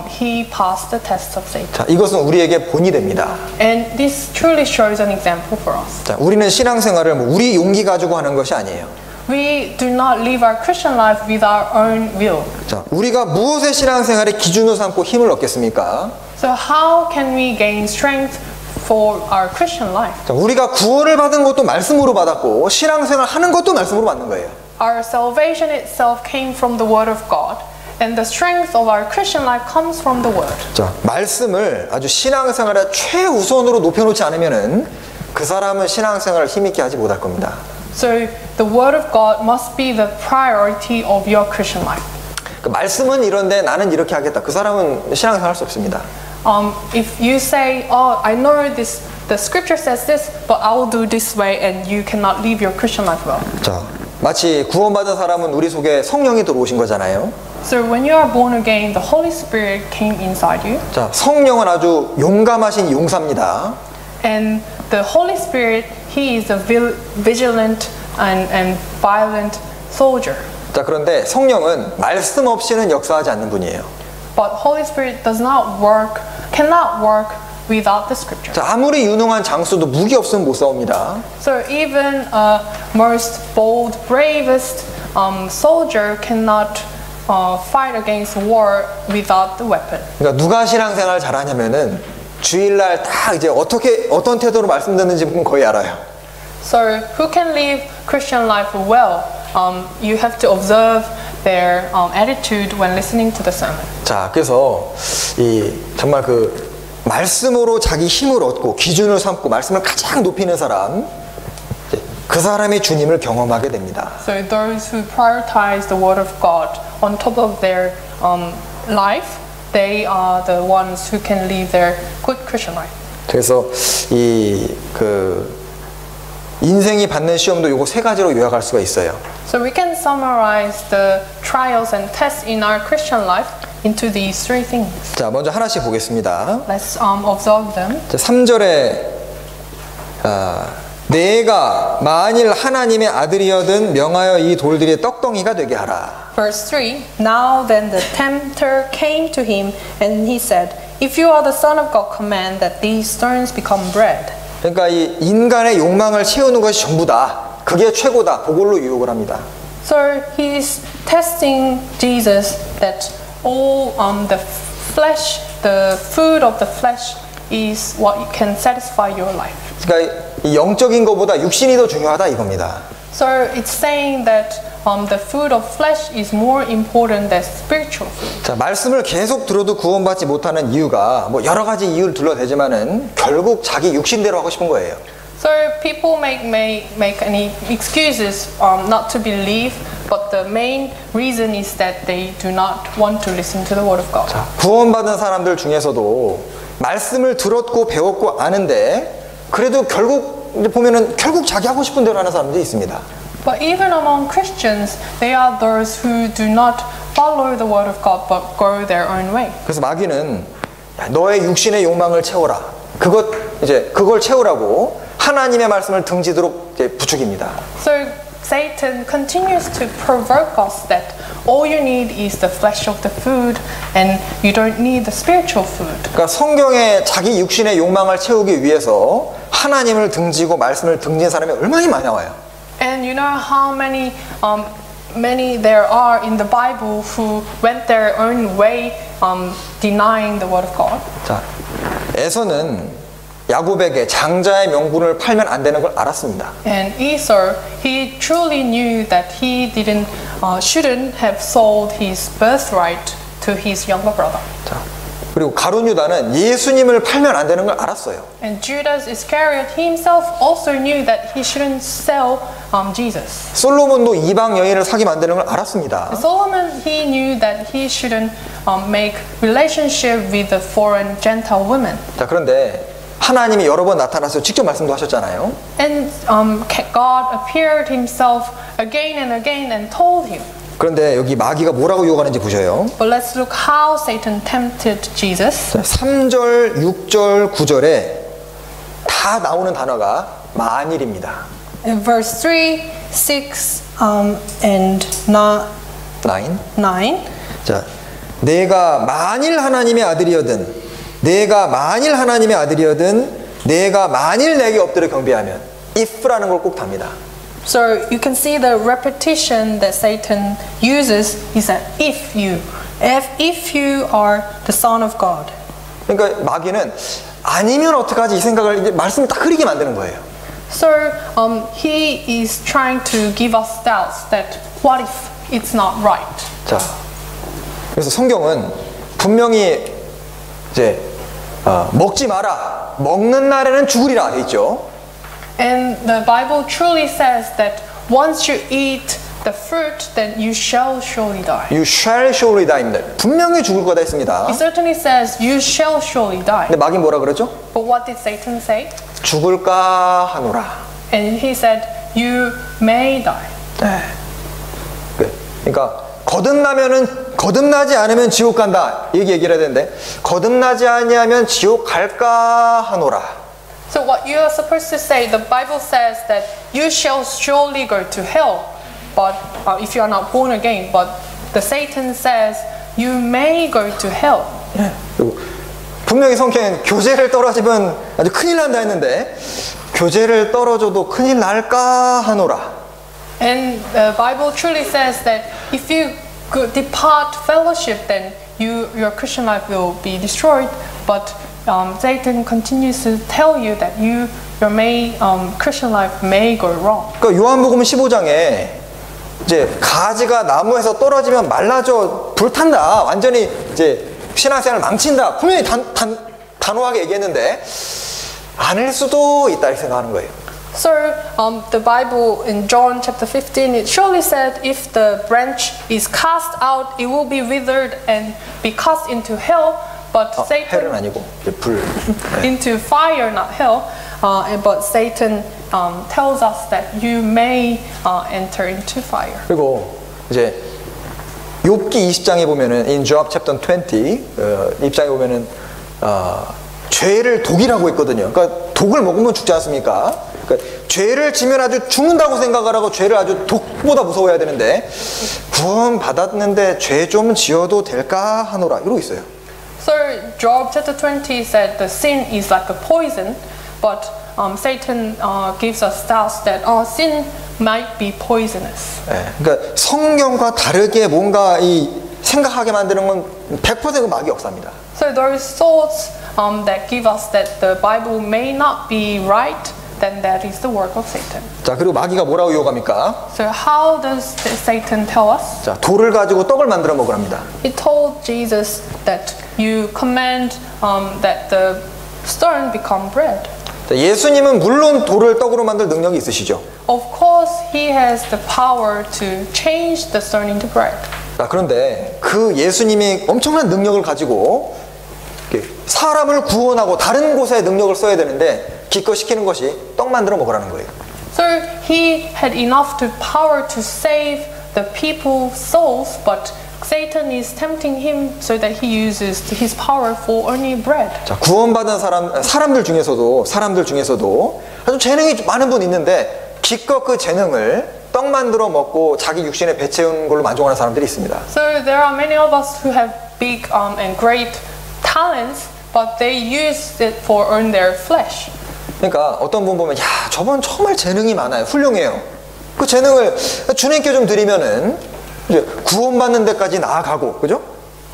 he passed the test of Satan. 자, 이것은 우리에게 본이 됩니다. And this truly shows an example for us. 자, 우리는 신앙생활을 뭐 우리 용기 가지고 하는 것이 아니에요. We do not live our Christian life with our own will. 자, 우리가 무엇의 신앙생활의 기준으로 삼고 힘을 얻겠습니까? So how can we gain strength for our Christian life? 자, 우리가 구원을 받은 것도 말씀으로 받았고 신앙생활 하는 것도 말씀으로 받는 거예요. Our salvation itself came from the Word of God, and the strength of our Christian life comes from the Word. 자, 말씀을 아주 신앙생활의 최우선으로 높여놓지 않으면은 그 사람은 신앙생활을 힘있게 하지 못할 겁니다. So the Word of God must be the priority of your Christian life. 그 말씀은 이런데 나는 이렇게 하겠다. 그 사람은 신앙생활 할 수 없습니다. If you say, "Oh, I know this, the Scripture says this, but I will do this way," and you cannot live your Christian life well. 자, 마치 구원받은 사람은 우리 속에 성령이 들어오신 거잖아요. So when you are born again, the Holy Spirit came inside you, 자, 성령은 아주 용감하신 용사입니다. and the Holy Spirit, He is a vigilant and violent soldier. 자, 그런데 성령은 말씀 없이는 역사하지 않는 분이에요. But Holy Spirit cannot work without the Scripture. 자, 아무리 유능한 장수도 무기 없으면 못 싸웁니다. So even most bold, bravest soldier cannot fight against war without the weapon. 그러니까 누가 신앙생활 잘하냐면은 주일날 딱 이제 어떤 태도로 말씀 듣는지 보면 거의 알아요. So who can live Christian life well? You have to observe their attitude when listening to the sermon. 자, 그래서 이 정말 그 말씀으로 자기 힘을 얻고 기준을 삼고 말씀을 가장 높이는 사람, 그 사람이 주님을 경험하게 됩니다. So those who prioritize the Word of God on top of their life, they are the ones who can live their good Christian life. 그래서 이 그 인생이 받는 시험도 요거 세 가지로 요약할 수가 있어요. So we can summarize the trials and tests in our Christian life into these three things. 자, 먼저 하나씩 보겠습니다. Let's observe them. 자, 3절에 내가 만일 하나님의 아들이여든 명하여 이 돌들이 떡덩이가 되게 하라. Verse 3, Now then the tempter came to him, and he said, If you are the Son of God, command that these stones become bread. 그러니까 이 인간의 욕망을 채우는 것이 전부다. 그게 최고다. 그걸로 유혹을 합니다. So he's testing Jesus that all the flesh, the food of the flesh is what can satisfy your life. 그러니까 이 영적인 것보다 육신이 더 중요하다 이겁니다. So it's saying that the food of flesh is more important than spiritual food. 자, 말씀을 계속 들어도 구원받지 못하는 이유가 뭐 여러 가지 이유를 둘러대지만은 결국 자기 육신대로 하고 싶은 거예요. So people make any excuses not to believe, but the main reason is that they do not want to listen to the word of God. 자, 구원받은 사람들 중에서도 말씀을 들었고 배웠고 아는데 그래도 결국 이제 보면은 결국 자기 하고 싶은 대로 하는 사람들이 있습니다. But even among Christians, they are those who do not follow the word of God but go their own way. 그래서 마귀는 너의 육신의 욕망을 채워라. 그걸 채우라고 하나님의 말씀을 등지도록 이제 부추깁니다. So Satan continues to provoke us that all you need is the flesh of the food and you don't need the spiritual food. 그러니까 성경에 자기 육신의 욕망을 채우기 위해서 하나님을 등지고 말씀을 등진 사람이 얼마나 많이 나와요. And you know how many there are in the Bible who went their own way, denying the word of God. 자, 에서는 야곱에게 장자의 명분을 팔면 안 되는 걸 알았습니다. And Esau, he truly knew that he shouldn't have sold his birthright to his younger brother. 자, 그리고 가룟 유다는 예수님을 팔면 안 되는 걸 알았어요. And Judas Iscariot himself also knew that he shouldn't sell Jesus. 솔로몬도 이방 여인을 사귀면 안 되는 걸 알았습니다. Solomon, he knew that he shouldn't make relationship with the foreign Gentile women. 자, 그런데 하나님이 여러 번 나타나서 직접 말씀도 하셨잖아요. And God appeared himself again and again and told him. 그런데 여기 마귀가 뭐라고 유혹하는지 보셔요. But let's look how Satan tempted Jesus. 자, 3절, 6절, 9절에 다 나오는 단어가 만일입니다. In verse 3, 6, and 9. 자, 내가 만일 하나님의 아들이거든, 내가 만일 하나님의 아들이거든, 내가 만일 내게 엎드려 경배하면, if라는 걸 꼭 답니다. So you can see the repetition that Satan uses is that if you are the son of God. 그러니까 마귀는 아니면 어떡하지 이 생각을 이제 말씀을 딱 흐리게 만드는 거예요. So he is trying to give us doubts that what if it's not right. 자, 그래서 성경은 분명히 이제 먹지 마라, 먹는 날에는 죽으리라 돼 있죠. And the Bible truly says that once you eat the fruit, then you shall surely die. You shall surely die. 분명히 죽을 거다 했습니다. It certainly says you shall surely die. 근데 마귀 뭐라 그러죠? But what did Satan say? 죽을까 하노라. And he said, you may die. 네. 그러니까 거듭나지 않으면 지옥 간다. 얘기를 해야 되는데 거듭나지 아니하면 지옥 갈까 하노라. So what you are supposed to say, the Bible says that you shall surely go to hell, but if you are not born again. But the Satan says you may go to hell. 그리고 분명히 성경엔 교제를 떨어지면 아주 큰일 난다 했는데 교제를 떨어져도 큰일 날까 하노라. And the Bible truly says that if you depart fellowship, then your Christian life will be destroyed. But Satan continues to tell you that your Christian life may go wrong. 그러니까 요한복음 15장에 이제 가지가 나무에서 떨어지면 말라져 불탄다. 완전히 이제 신앙생활을 망친다. 분명히 단호하게 얘기했는데 아닐 수도 있다 이렇게 생각하는 거예요. So the Bible in John chapter 15, it surely said if the branch is cast out, it will be withered and be cast into hell. But Satan 헬은 아니고 불. into fire, not hell. But Satan tells us that you may enter into fire. 그리고 이제 욥기 20장에 보면은 in Job chapter 20 입장에 보면은 죄를 독이라고 했거든요. 그러니까 독을 먹으면 죽지 않습니까? 그러니까 죄를 지면 아주 죽는다고 생각을 하고 죄를 아주 독보다 무서워해야 되는데 구원 받았는데 죄 좀 지어도 될까 하노라 이러고 있어요. So Job chapter 20 said the sin is like a poison, but Satan gives us doubts that sin might be poisonous. 네, 그러니까 성경과 다르게 뭔가 이 생각하게 만드는 건 100% 마귀 역사입니다. So those thoughts that give us that the Bible may not be right, then that is the work of Satan. 자, 그리고 마귀가 뭐라고 유혹합니까? So how does Satan tell us? 자, 돌을 가지고 떡을 만들어 먹으랍니다. He told Jesus that you command that the stone become bread. 자, 예수님은 물론 돌을 떡으로 만들 능력이 있으시죠. Of course, he has the power to change the stone into bread. 자, 그런데 그 예수님이 엄청난 능력을 가지고 사람을 구원하고 다른 곳에 능력을 써야 되는데 기껏 시키는 것이 떡 만들어 먹으라는 거예요. So he had enough power to save the people's souls, but Satan is tempting him so that he uses his power for only bread. 자, 구원받은 사람들 중에서도 아주 재능이 많은 분 있는데 기껏 그 재능을 떡 만들어 먹고 자기 육신에 배 채우는 걸로 만족하는 사람들이 있습니다. So there are many of us who have big and great talents, but they use it for earn their flesh. 그러니까 어떤 분 보면 야 저분 정말 재능이 많아요. 훌륭해요. 그 재능을 주님께 좀 드리면은 이제 구원받는 데까지 나아가고 그죠?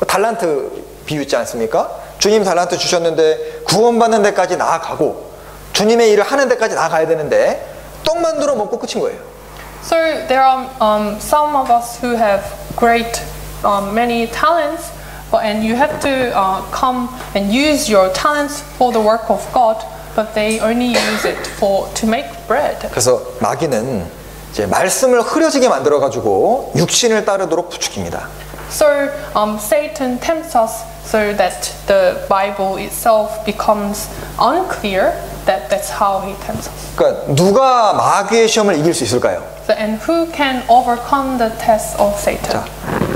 달란트 비유 있지 않습니까? 주님 달란트 주셨는데 구원받는 데까지 나아가고 주님의 일을 하는 데까지 나아가야 되는데 떡 만들어 먹고 끝인 거예요. So there are some of us who have great many talents, and you have to come and use your talents for the work of God, but they only use it to make bread. 그래서 마귀는 이제 말씀을 흐려지게 만들어 가지고 육신을 따르도록 부추깁니다. So Satan tempts us so that the Bible itself becomes unclear. That's how he tempts us. 그러니까 누가 마귀의 시험을 이길 수 있을까요? So, and who can overcome the test of Satan? 자,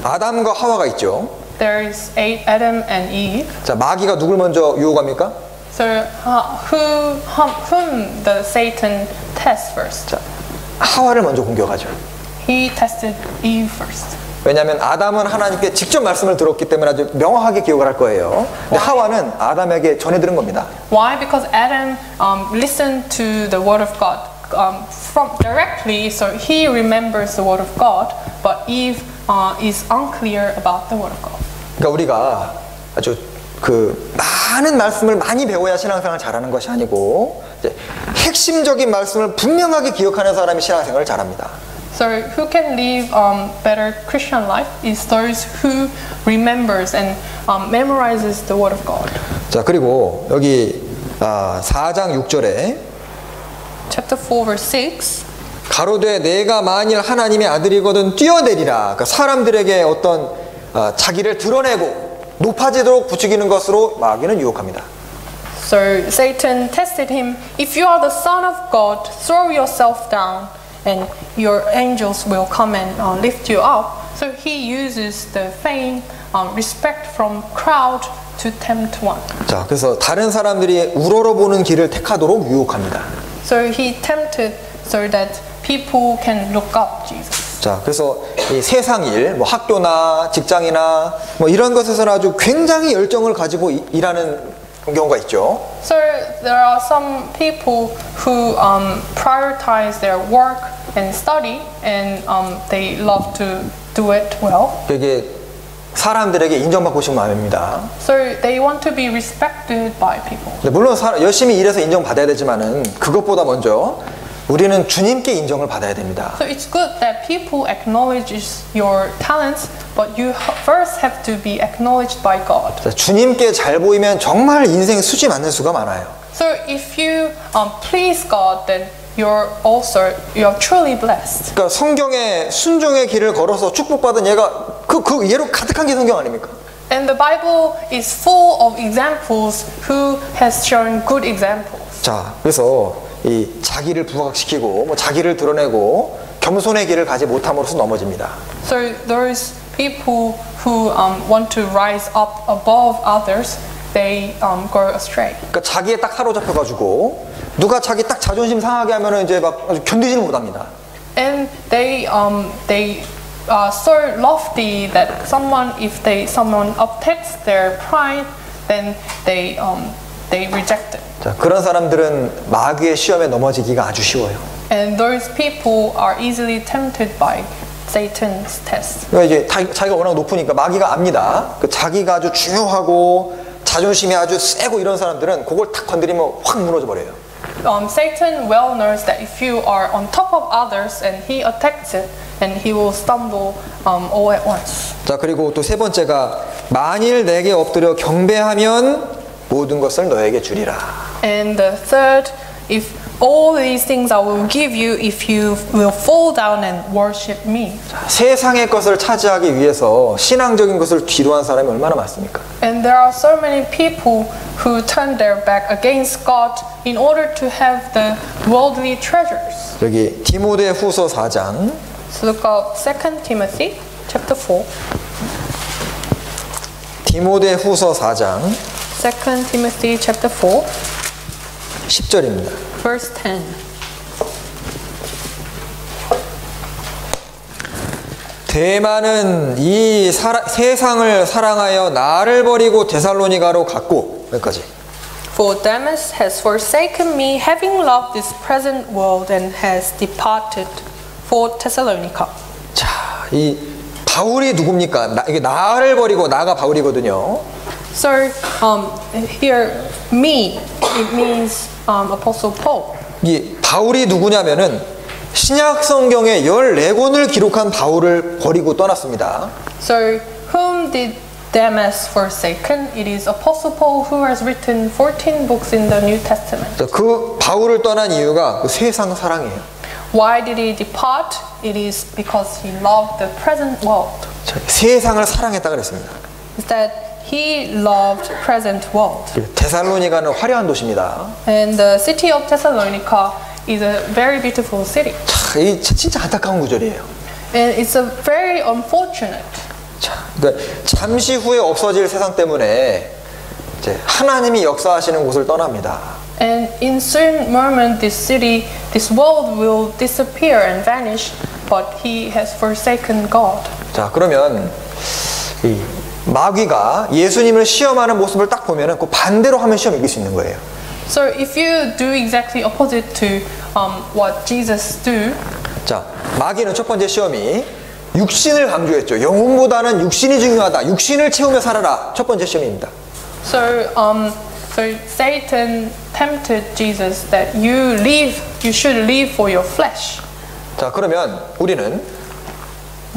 아담과 하와가 있죠. There is Adam and Eve. 자, 마귀가 누굴 먼저 유혹합니까? So whom the Satan tests first? 자, 하와를 먼저 공격하죠. He tested Eve first. 왜냐하면 아담은 하나님께 직접 말씀을 들었기 때문에 아주 명확하게 기억을 할 거예요. 근데 하와는 아담에게 전해 들은 겁니다. Why? Because Adam listened to the word of God from directly, so he remembers the word of God. But Eve is unclear about the word of God. 그러니까 우리가 아주 그 많은 말씀을 많이 배워야 신앙생활을 잘하는 것이 아니고 이제 핵심적인 말씀을 분명하게 기억하는 사람이 신앙생활을 잘합니다. So who can live better Christian life is those who remembers and memorizes the word of God. 자, 그리고 여기 4장 6절에 Chapter 4 verse 6. 가로되 내가 만일 하나님의 아들이거든 뛰어내리라. 그러니까 사람들에게 어떤 자기를 드러내고 높아지도록 부추기는 것으로 마귀는 유혹합니다. So Satan tested him. If you are the son of God, throw yourself down, and your angels will come and lift you up. So he uses the fame, respect from crowd to tempt one. 자, 그래서 다른 사람들이 우러러보는 길을 택하도록 유혹합니다. So he tempted so that people can look up Jesus. 자, 그래서 이 세상 일, 뭐 학교나 직장이나 뭐 이런 것에서는 아주 굉장히 열정을 가지고 일하는 경우가 있죠. So there are some people who prioritize their work and study, and they love to do it well. 되게 사람들에게 인정받고 싶은 마음입니다. So they want to be respected by people. 물론 열심히 일해서 인정받아야 되지만은 그것보다 먼저 우리는 주님께 인정을 받아야 됩니다. So it's good that people acknowledge your talents, but you first have to be acknowledged by God. 자, 주님께 잘 보이면 정말 인생 수지 맞는 수가 많아요. So if you please God, then you're truly blessed. 그러니까 성경에 순종의 길을 걸어서 축복받은 얘가 그 예로 가득한 게 성경 아닙니까? And the Bible is full of examples who has shown good examples. 자, 그래서 이 자기를 부각시키고 뭐 자기를 드러내고 겸손의 길을 가지 못함으로써 넘어집니다. So those people who want to rise up above others, they go astray. 그러니까 자기에 딱 사로잡혀가지고 누가 자기 딱 자존심 상하게 하면은 이제 막 아주 견디지를 못합니다. And they are so lofty that someone attacks their pride, then they reject it. 자, 그런 사람들은 마귀의 시험에 넘어지기가 아주 쉬워요. And those people are easily tempted by Satan's test. 그러니까 이제 자기가 워낙 높으니까 마귀가 압니다. 그 자기가 아주 중요하고 자존심이 아주 세고 이런 사람들은 그걸 탁 건드리면 확 무너져 버려요. Satan well knows that if you are on top of others and he attacks it, and he will stumble all at once. 자, 그리고 또 세 번째가 만일 내게 엎드려 경배하면 모든 것을 너에게 주리라. And the third, if all these things I will give you if you will fall down and worship me. 자, 세상의 것을 차지하기 위해서 신앙적인 것을 뒤로한 사람이 얼마나 많습니까? And there are so many people who turn their back against God in order to have the worldly treasures. 여기 디모데후서 4장 So look up 2 Timothy chapter 4. 디모데후서 4장 2 Timothy chapter 4 10절입니다. verse 10. 대만은 이 세상을 사랑하여 나를 버리고 데살로니가로 갔고 여기까지. For Demas has forsaken me, having loved this present world, and has departed for Thessalonica. 자, 이 바울이 누굽니까? 이게 나를 버리고 나가 바울이거든요. So here, me, it means Apostle Paul. 이 바울이 누구냐면은 신약 성경의 14권을 기록한 바울을 버리고 떠났습니다. So whom did Demas forsaken? It is Apostle Paul who has written 14 books in the New Testament. 그 바울을 떠난 이유가 그 세상 사랑이에요. Why did he depart? It is because he loved the present world. 세상을 사랑했다 그랬습니다. Is that he loved present world. 데살로니가는 화려한 도시입니다. And the city of Thessalonica is a very beautiful city. 자, 이 진짜 안타까운 구절이에요. And it's a very unfortunate. 자, 그러니까 잠시 후에 없어질 세상 때문에 이제 하나님이 역사하시는 곳을 떠납니다. And in certain moment, this city, this world will disappear and vanish, but he has forsaken God. 자, 그러면 이 마귀가 예수님을 시험하는 모습을 딱 보면은 그 반대로 하면 시험 이길 수 있는 거예요. So if you do exactly opposite to what Jesus do, 자, 마귀는 첫 번째 시험이 육신을 강조했죠. 영혼보다는 육신이 중요하다. 육신을 채우며 살아라. 첫 번째 시험입니다. so Satan tempted Jesus that you should live for your flesh. 자, 그러면 우리는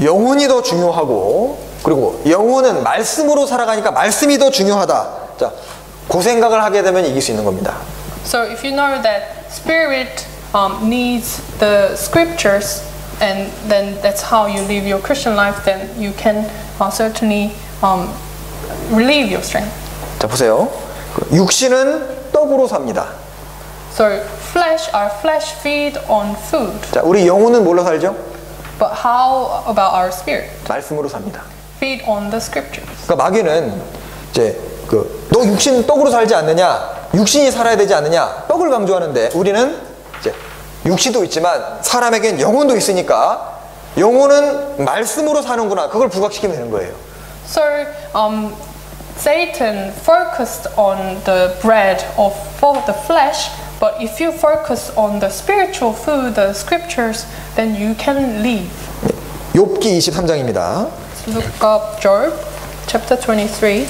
영혼이 더 중요하고 그리고 영혼은 말씀으로 살아가니까 말씀이 더 중요하다. 자, 그 생각을 하게 되면 이길 수 있는 겁니다. So if you know that spirit needs the scriptures, and then that's how you live your Christian life, then you can certainly relieve your strength. 자, 보세요. 육신은 떡으로 삽니다. So our flesh feed on food. 자, 우리 영혼은 뭘로 살죠? But how about our spirit? 말씀으로 삽니다. Feed on the scriptures. 그러니까 마귀는 이제 너 육신 떡으로 살지 않느냐? 육신이 살아야 되지 않느냐? 떡을 강조하는데 우리는 이제 육신도 있지만 사람에겐 영혼도 있으니까 영혼은 말씀으로 사는구나. 그걸 부각시키면 되는 거예요. So Satan focused on the bread for the flesh, but if you focus on the spiritual food, the scriptures, then you can live. 욥기 23장입니다. Look up Job chapter 23.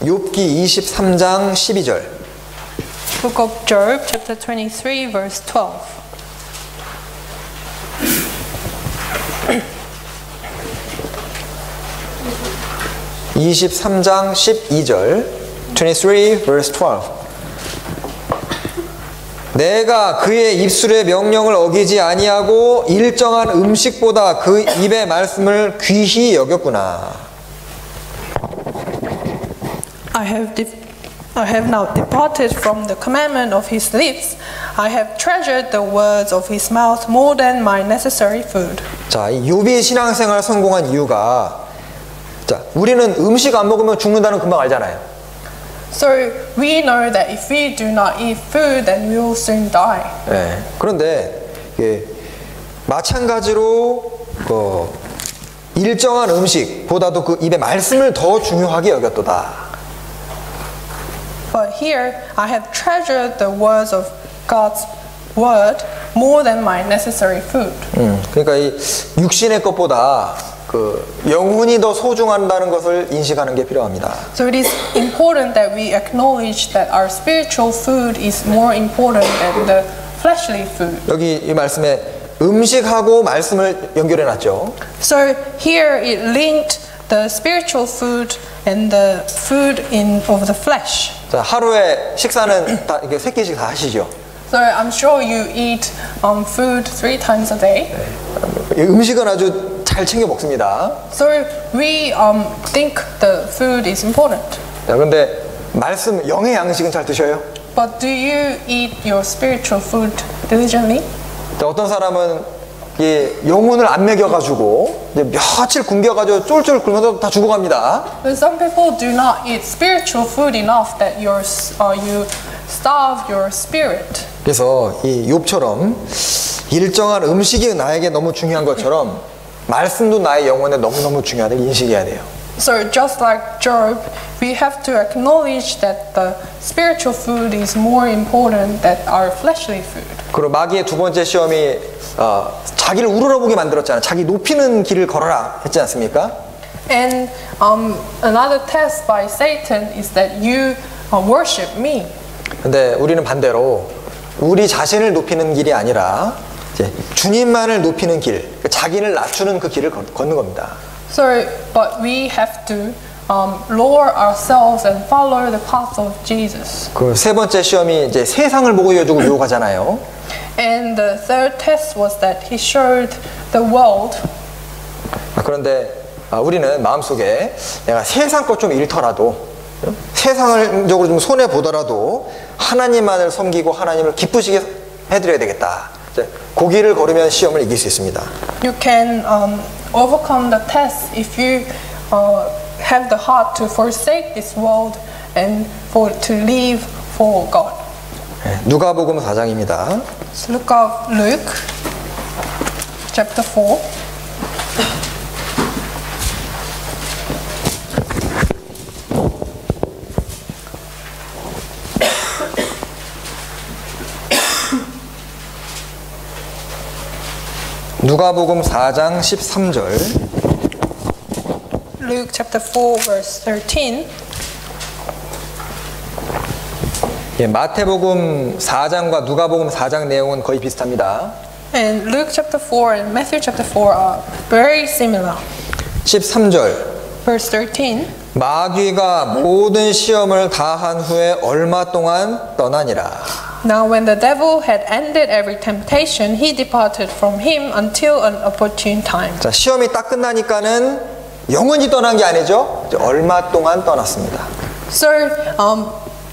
욥기 23장 12절. Book of Job chapter 23 verse 12. (23장 12절) 23 verse 12. 내가 그의 입술의 명령을 어기지 아니하고 일정한 음식보다 그 입의 말씀을 귀히 여겼구나. I have now departed from the commandment of his lips. I have treasured the words of his mouth more than my necessary food. 자, 이 욥이 신앙생활 성공한 이유가, 자, 우리는 음식 안 먹으면 죽는다는 금방 알잖아요. So we know that if we do not eat food, then we will soon die. 네. 그런데 마찬가지로 일정한 음식보다도 그 입의 말씀을 더 중요하게 여겼도다. But here I have treasured the words of God's word more than my necessary food. 그러니까 이 육신의 것보다 그 영혼이 더 소중하다는 것을 인식하는 게 필요합니다. So it is important that we acknowledge that our spiritual food is more important than the fleshly food. 여기 이 말씀에 음식하고 말씀을 연결해 놨죠. So here it linked the spiritual food and the food of the flesh. 자, 하루에 식사는 다 이게 3끼씩 다 하시죠. So I'm sure you eat food 3 times a day. 음식은 아주 잘 챙겨 먹습니다. So we think the food is important. 자, 그런데 말씀 영의 양식은 잘 드셔요? But do you eat your spiritual food diligently? 자, 어떤 사람은 이 영혼을 안 먹여가지고 이제 며칠 굶겨가지고 쫄쫄 굶어서 다 죽어갑니다. But some people do not eat spiritual food enough that you starve your spirit. 그래서 이 욥처럼 일정한 음식이 나에게 너무 중요한 것처럼 말씀도 나의 영혼에 너무너무 중요하다고 인식해야 돼요. So just like Job, we have to acknowledge that the spiritual food is more important than our fleshly food. 그리고 마귀의 두 번째 시험이 자기를 우러러보게 만들었잖아요. 자기 높이는 길을 걸어라 했지 않습니까? And another test by Satan is that you worship me. 근데 우리는 반대로 우리 자신을 높이는 길이 아니라 이제 주님만을 높이는 길, 자기를 낮추는 그 길을 걷는 겁니다. So, but we have to lower ourselves and follow the path of Jesus. 그 세 번째 시험이 이제 세상을 보고 여주고 유혹하잖아요. And the third test was that he showed the world. 그런데 우리는 마음속에 내가 세상 것 좀 잃더라도 세상적으로 좀 손해 보더라도 하나님만을 섬기고 하나님을 기쁘시게 해드려야 되겠다. 그 길을 걸으면 시험을 이길 수 있습니다. You can overcome the test if you have the heart to forsake this world and to live for God. 누가복음 4장입니다. So look up Luke chapter 4. 누가복음 4장 13절. Luke chapter 4 verse 13. 예, 마태복음 4장과 누가복음 4장 내용은 거의 비슷합니다. And Luke chapter 4 and Matthew chapter 4 are very similar. 13절. Verse 13. 마귀가 모든 시험을 다 한 후에 얼마 동안 떠나니라. Now when the devil had ended every temptation, he departed from him until an opportune time. 자, 시험이 딱 끝나니까는 영원히 떠난 게 아니죠. 이제 얼마 동안 떠났습니다. So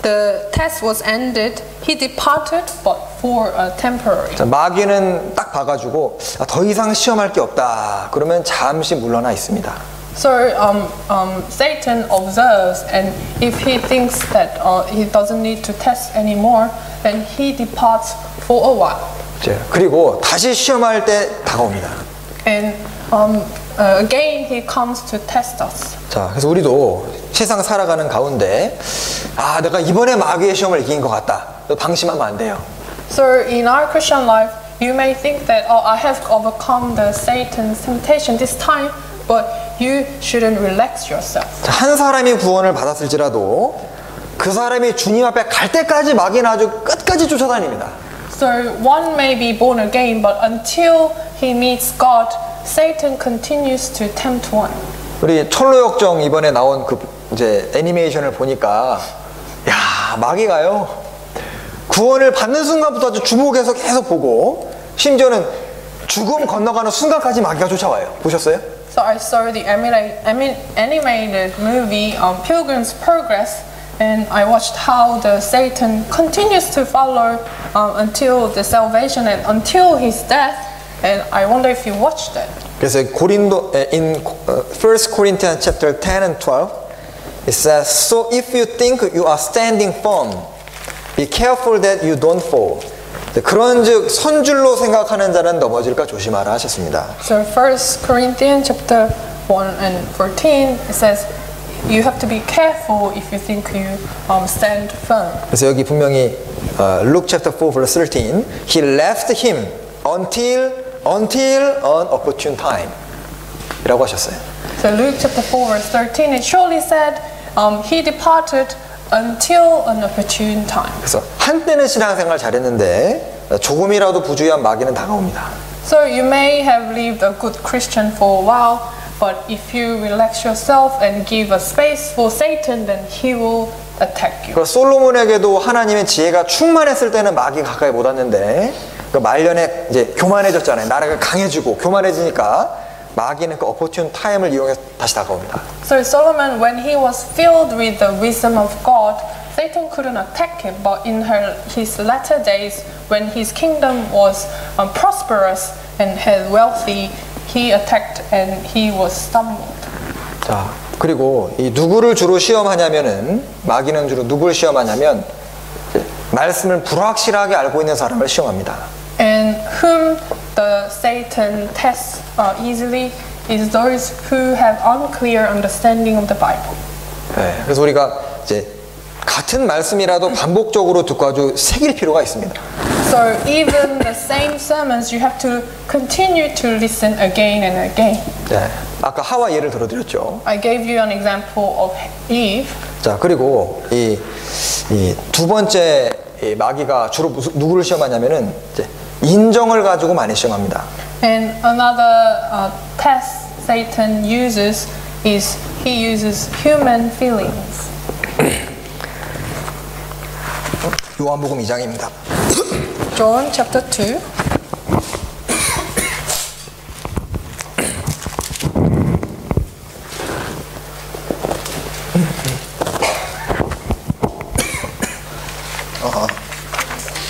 the test was ended. He departed, but for a temporary. 자, 마귀는 딱 봐가지고 더 이상 시험할 게 없다. 그러면 잠시 물러나 있습니다. So Satan observes, and if he thinks that he doesn't need to test anymore, then he departs for a while. 그리고 다시 시험할 때 다가옵니다. And again he comes to test us. 자, 그래서 우리도 세상 살아가는 가운데 내가 이번에 마귀의 시험을 이긴 것 같다. 방심하면 안 돼요. So in our Christian life, you may think that I have overcome the Satan's temptation this time, but you shouldn't relax yourself. 자, 한 사람이 구원을 받았을지라도 그 사람이 주님 앞에 갈 때까지 마귀는 아주 끝까지 쫓아다닙니다. So one may be born again, but until he meets God, Satan continues to tempt one. 우리 철로역정 이번에 나온 그 이제 애니메이션을 보니까 마귀가요 구원을 받는 순간부터 아주 주목해서 계속 보고 심지어는 죽음 건너가는 순간까지 마귀가 쫓아와요. 보셨어요? So I saw the animated movie Pilgrim's Progress, and I watched how the Satan continues to follow until the salvation and until his death. And I wonder if you watched it. 그래서 고린도 in 1 Corinthians chapter 10 and 12 it says, so if you think you are standing firm, be careful that you don't fall. 그런즉 선줄로 생각하는 자는 넘어질까 조심하라 하셨습니다. So 1 Corinthians chapter 1 and 14 it says you have to be careful if you think you stand firm. 그래서 여기 분명히 Luke chapter 4 verse 13 he left him until an opportune time 이라고 하셨어요. So Luke chapter 4 verse 13 it surely said he departed until an opportune time. 그래서 한때는 신앙생활 잘했는데 조금이라도 부주의한 마귀는 다가옵니다. So you may have lived a good Christian for a while, but if you relax yourself and give a space for Satan, then he will attack you. 그러니까 솔로몬에게도 하나님의 지혜가 충만했을 때는 마귀가 가까이 못 왔는데 그 말년에 이제 교만해졌잖아요. 나라가 강해지고 교만해지니까 마귀는 그 opportune time을 이용해서 다시 다가옵니다. So Solomon, when he was filled with the wisdom of God, Satan couldn't attack him. But in his latter days, when his kingdom was prosperous and had wealthy, he attacked and he was stumbled. 자, 그리고 이 누구를 주로 시험하냐면은 마귀는 주로 누구를 시험하냐면 말씀을 불확실하게 알고 있는 사람을 시험합니다. And whom the Satan tests easily is those who have unclear understanding of the Bible. 네, 그래서 우리가 이제 같은 말씀이라도 반복적으로 듣고 아주 새길 필요가 있습니다. So even the same sermons, you have to continue to listen again and again. 네, 아까 하와 예를 들어드렸죠. I gave you an example of Eve. 자, 그리고 이 두 번째 이 마귀가 주로 누구를 시험하냐면은 이제 인정을 가지고 많이 시험합니다. And another test Satan uses is he uses human feelings. 요한복음 2장입니다. John chapter 2.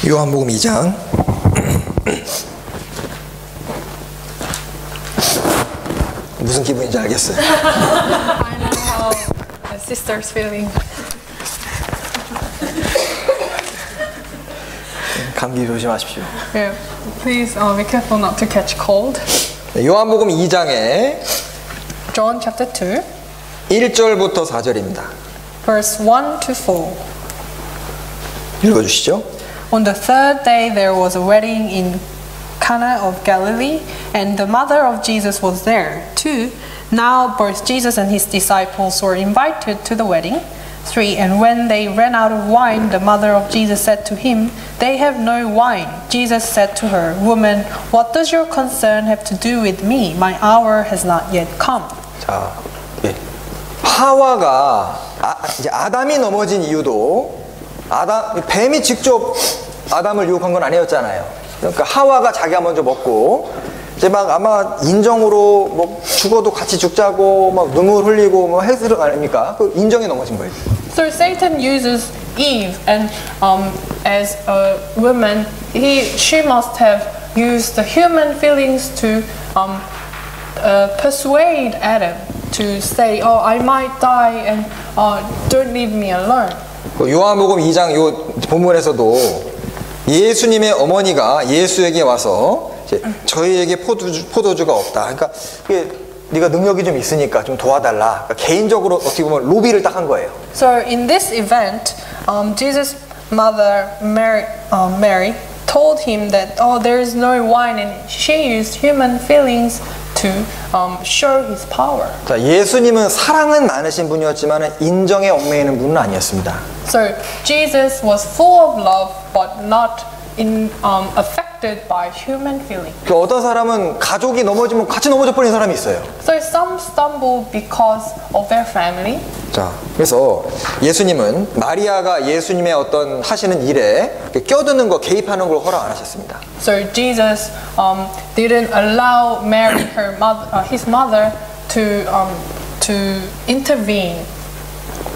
요한복음 2장 무슨 기분인지 알겠어요. I know how the sister's feeling. 감기 조심하십시오. Yeah, please be careful not to catch cold. 요한복음 2장에 John chapter 2, 1절부터 4절입니다. verse 1 to 4. 읽어주시죠. On the third day there was a wedding in Cana of Galilee, and the mother of Jesus was there too. Now both Jesus and his disciples were invited to the wedding. 3. And when they ran out of wine, the mother of Jesus said to him, "They have no wine." Jesus said to her, "Woman, what does your concern have to do with me? My hour has not yet come." 자, 예. 하와가 이제 아담이 넘어진 이유도 뱀이 직접 아담을 유혹한 건 아니었잖아요. 그러니까 하와가 자기가 먼저 먹고 이제 막 아마 인정으로 뭐 죽어도 같이 죽자고 막 눈물 흘리고 뭐 했을 거 아닙니까? 그 인정에 넘어진 거예요. So Satan uses Eve, and as a woman, she must have used the human feelings to persuade Adam to say, "Oh, I might die, and don't leave me alone." 요한복음 2장 요 본문에서도 예수님의 어머니가 예수에게 와서 이제 저희에게 포도주가 없다. 그러니까 네가 능력이 좀 있으니까 좀 도와달라. 그러니까 개인적으로 어떻게 보면 로비를 딱 한 거예요. So in this event, Jesus' mother Mary told him that there is no wine, and she used human feelings to show his power. 자, 예수님은 사랑은 많으신 분이었지만 인정에 얽매이는 분은 아니었습니다. So Jesus was full of love, but not affected by human feeling. 그 어떤 사람은 가족이 넘어지면 같이 넘어져 버린 사람이 있어요. So some stumble because of their family. 자, 그래서 예수님은 마리아가 예수님의 어떤 하시는 일에 껴드는 거, 개입하는 걸 허락 안 하셨습니다. So Jesus didn't allow Mary, his mother, to intervene.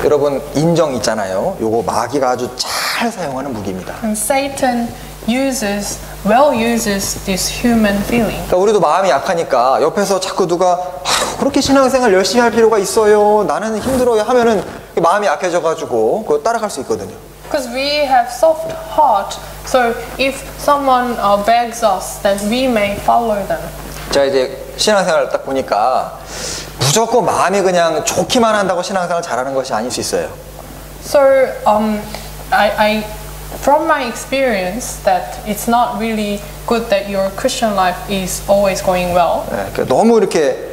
여러분 인정 있잖아요. 요거 마귀가 아주 잘 사용하는 무기입니다. And Satan uses this human feeling. 그러니까 우리도 마음이 약하니까 옆에서 자꾸 누가 그렇게 신앙생활 열심히 할 필요가 있어요. 나는 힘들어요 하면은 마음이 약해져가지고 그거 따라갈 수 있거든요. Because we have soft heart, so if someone begs us, then we may follow them. 자, 이제 신앙생활 딱 보니까 무조건 마음이 그냥 좋기만 한다고 신앙생활 잘하는 것이 아닐 수 있어요. So I from my experience that it's not really good that your Christian life is always going well. 네, 그러니까 너무 이렇게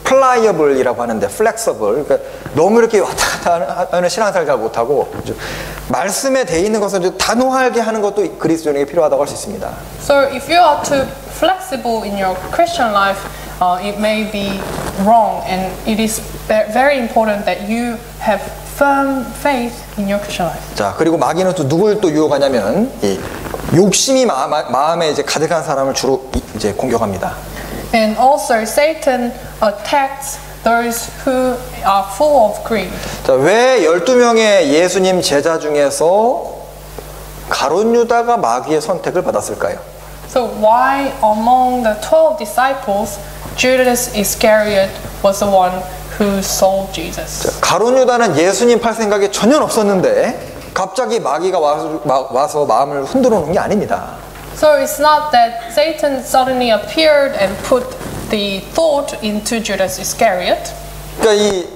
플라이어블이라고 하는데 플렉서블, 그러니까 너무 이렇게 왔다 갔다 하는 신앙생활 잘 못하고 말씀에 돼 있는 것을 좀 단호하게 하는 것도 그리스도인에게 필요하다고 할 수 있습니다. So if you are too flexible in your Christian life, it may be wrong, and it is very important that you have firm faith in your Christian life. 자, 그리고 마귀는 또 누굴 또 유혹하냐면 이 욕심이 마음에 이제 가득한 사람을 주로 이제 공격합니다. And also Satan attacks those who are full of greed. 자, 왜 12명의 예수님 제자 중에서 가룟 유다가 마귀의 선택을 받았을까요? So why among the 12 disciples Judas Iscariot was the one who sold Jesus? 자, 가룟 유다는 예수님 팔 생각이 전혀 없었는데 갑자기 마귀가 와서 마음을 흔들어 놓은 게 아닙니다. So it's not that Satan suddenly appeared and put the thought into Judas Iscariot. 그러니까 이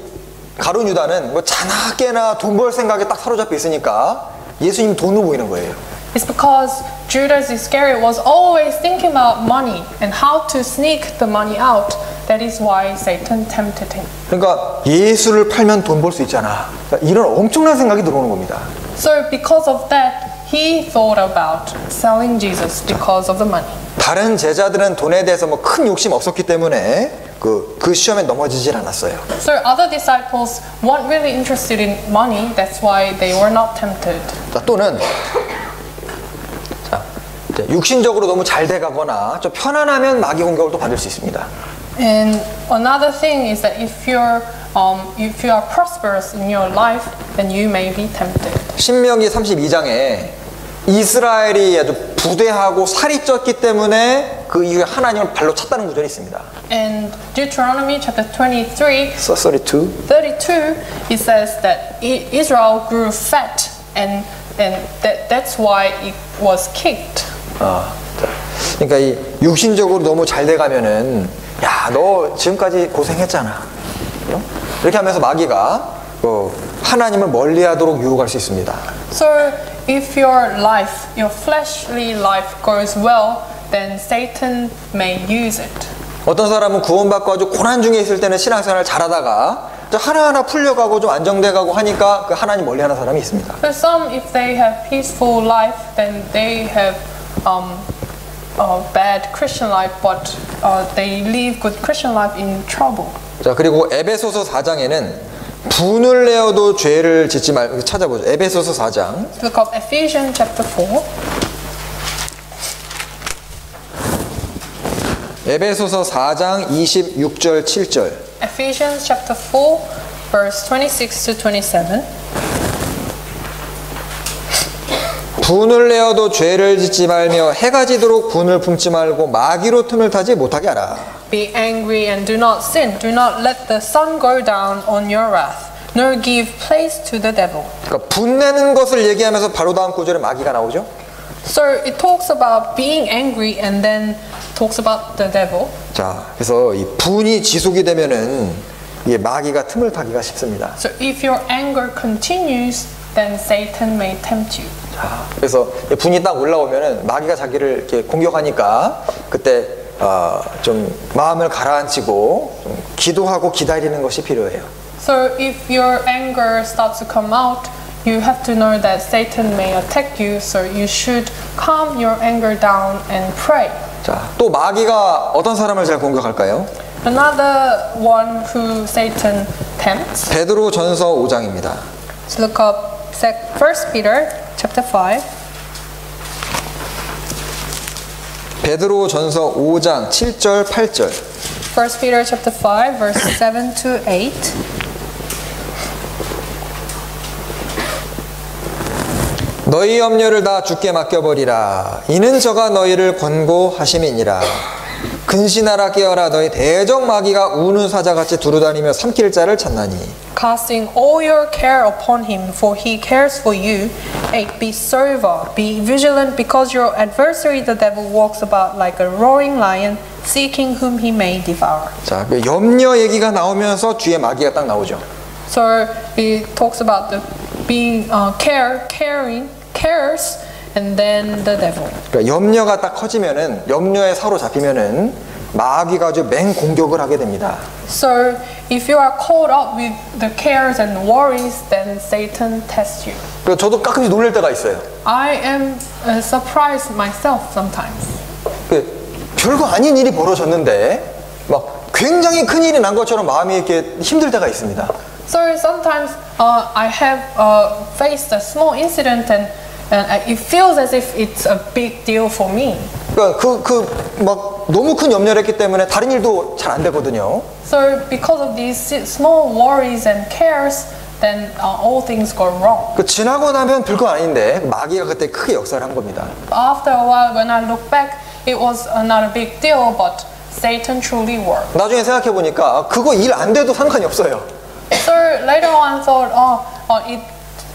가룟 유다는 뭐 자나깨나 돈 벌 생각에 딱 사로잡혀 있으니까 예수님 돈으로 보이는 거예요. It's because Judas Iscariot was always thinking about money and how to sneak the money out. That is why Satan tempted him. 그러니까 예수를 팔면 돈 벌 수 있잖아. 그러니까 이런 엄청난 생각이 들어오는 겁니다. So because of that, he thought about selling Jesus because of the money. 다른 제자들은 돈에 대해서 뭐 큰 욕심 없었기 때문에 그 시험에 넘어지질 않았어요. So other disciples weren't really interested in money. That's why they were not tempted. 자, 또는 육신적으로 너무 잘 돼가거나 좀 편안하면 마귀 공격을 또 받을 수 있습니다. And another thing is that if you are prosperous in your life, then you may be tempted. 신명기 32장에 이스라엘이 아주 부대하고 살이 쪘기 때문에 그 이후에 하나님을 발로 찼다는 구절이 있습니다. In Deuteronomy chapter 23, 32, it says that Israel grew fat, and that's why it was kicked. 그러니까 이 육신적으로 너무 잘 돼가면은 야, 너 지금까지 고생했잖아. 이렇게 하면서 마귀가 하나님을 멀리하도록 유혹할 수 있습니다. So if your life, your fleshly life goes well, then Satan may use it. 어떤 사람은 구원받고 아주 고난 중에 있을 때는 신앙생활을 잘하다가 하나하나 풀려가고 좀 안정돼가고 하니까 그 하나님 멀리하는 사람이 있습니다. For some, if they have peaceful life, then they have bad Christian life, but they live good Christian life in trouble. 자, 그리고 에베소서 4장에는 분을 내어도 죄를 짓지 말고 찾아보죠. 에베소서 4장. Look up Ephesians chapter 4. 에베소서 4장 26절 7절. Ephesians chapter 4, verse 26 to 27. 분을 내어도 죄를 짓지 말며 해가 지도록 분을 품지 말고 마귀로 틈을 타지 못하게 하라. Be angry and do not sin. Do not let the sun go down on your wrath, nor give place to the devil. 그러니까 분내는 것을 얘기하면서 바로 다음 구절에 마귀가 나오죠. So it talks about being angry and then talks about the devil. 자, 그래서 이 분이 지속이 되면은 이게 마귀가 틈을 타기가 쉽습니다. So if your anger continues, then Satan may tempt you. 자, 그래서 분이 딱 올라오면은 마귀가 자기를 이렇게 공격하니까 그때 좀 마음을 가라앉히고 좀 기도하고 기다리는 것이 필요해요. So if your anger starts to come out, you have to know that Satan may attack you, so you should calm your anger down and pray. 자, 또 마귀가 어떤 사람을 잘 공격할까요? Another one who Satan tempts. 베드로 전서 5장입니다. So look up 1 Peter chapter 5. 베드로 전서 5장 7절 8절. 1 Peter chapter 5 verse 7 to 8. 너희 염려를 다 주께 맡겨버리라. 이는 저가 너희를 권고하심이니라. 근신하라 깨어라. 너희 대적 마귀가 우는 사자같이 두루다니며 삼킬 자를 찾나니. Casting all your care upon him, for he cares for you. 8. Be sober, be vigilant, because your adversary the devil walks about like a roaring lion, seeking whom he may devour. 자, 그 염려 얘기가 나오면서 뒤에 마귀가 딱 나오죠. So it talks about the being cares, and then the devil. 그러니까 염려가 딱 커지면은 염려에 사로잡히면은 마귀가 아주 맹공격을 하게 됩니다. So if you are caught up with the cares and worries, then Satan tests you. 그러니까 저도 가끔씩 놀랄 때가 있어요. I am surprised myself sometimes. 별거 아닌 일이 벌어졌는데 막 굉장히 큰 일이 난 것처럼 마음이 이렇게 힘들 때가 있습니다. So sometimes I have faced a small incident and it feels as if it's a big deal for me. 그러니까 막 너무 큰 염려를 했기 때문에 다른 일도 잘 안 되거든요. So because of these small worries and cares, then all things go wrong. 지나고 나면 별거 아닌데 마귀가 그때 크게 역사를 한 겁니다. After a while, when I look back, it was not a big deal, but Satan truly worked. 나중에 생각해 보니까 그거 일 안 돼도 상관이 없어요. So later on, I thought,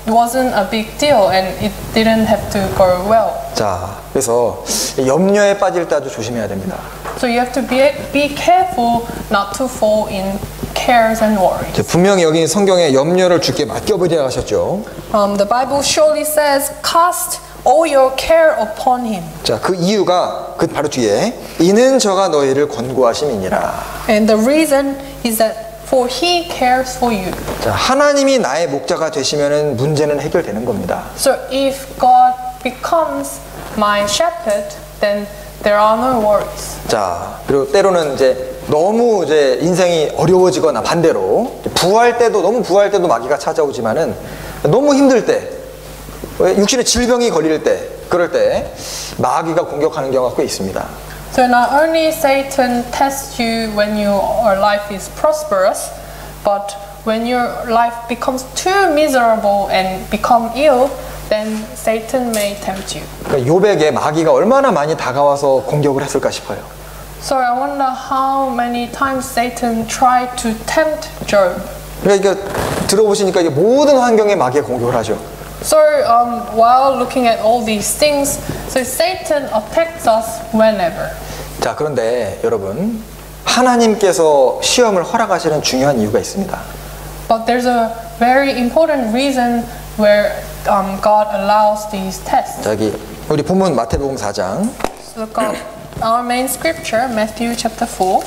wasn't a big deal and it didn't have to go well. 자, 그래서 염려에 빠질 때 아주 조심해야 됩니다. So you have to be careful not to fall in cares and worries. 분명히 여기 성경에 염려를 주께 맡겨버리라 하셨죠. The Bible surely says, cast all your care upon him. 자, 그 이유가 그 바로 뒤에 이는 저가 너희를 권고하심이니라. And the reason is that for he cares for you. 자, 하나님이 나의 목자가 되시면은 문제는 해결되는 겁니다. So if God becomes my shepherd, then there are no worries. 자, 그리고 때로는 이제 너무 이제 인생이 어려워지거나 반대로 너무 부할 때도 마귀가 찾아오지만은 너무 힘들 때, 육신의 질병이 걸릴 때, 그럴 때 마귀가 공격하는 경우가 꽤 있습니다. So not only Satan tests you when your life is prosperous, but when your life becomes too miserable and become ill, then Satan may tempt you. 그러니까 욥에게 마귀가 얼마나 많이 다가와서 공격을 했을까 싶어요. So I wonder how many times Satan tried to tempt Job. 그러니까 들어보시니까 이게 모든 환경에 마귀가 공격을 하죠. So while looking at all these things, so Satan attacks us whenever. 자, 그런데 여러분, 하나님께서 시험을 허락하시는 중요한 이유가 있습니다. But there's a very important reason where God allows these tests. 자, 여기 우리 본문 마태복음 4장. So look up our main scripture, Matthew chapter 4.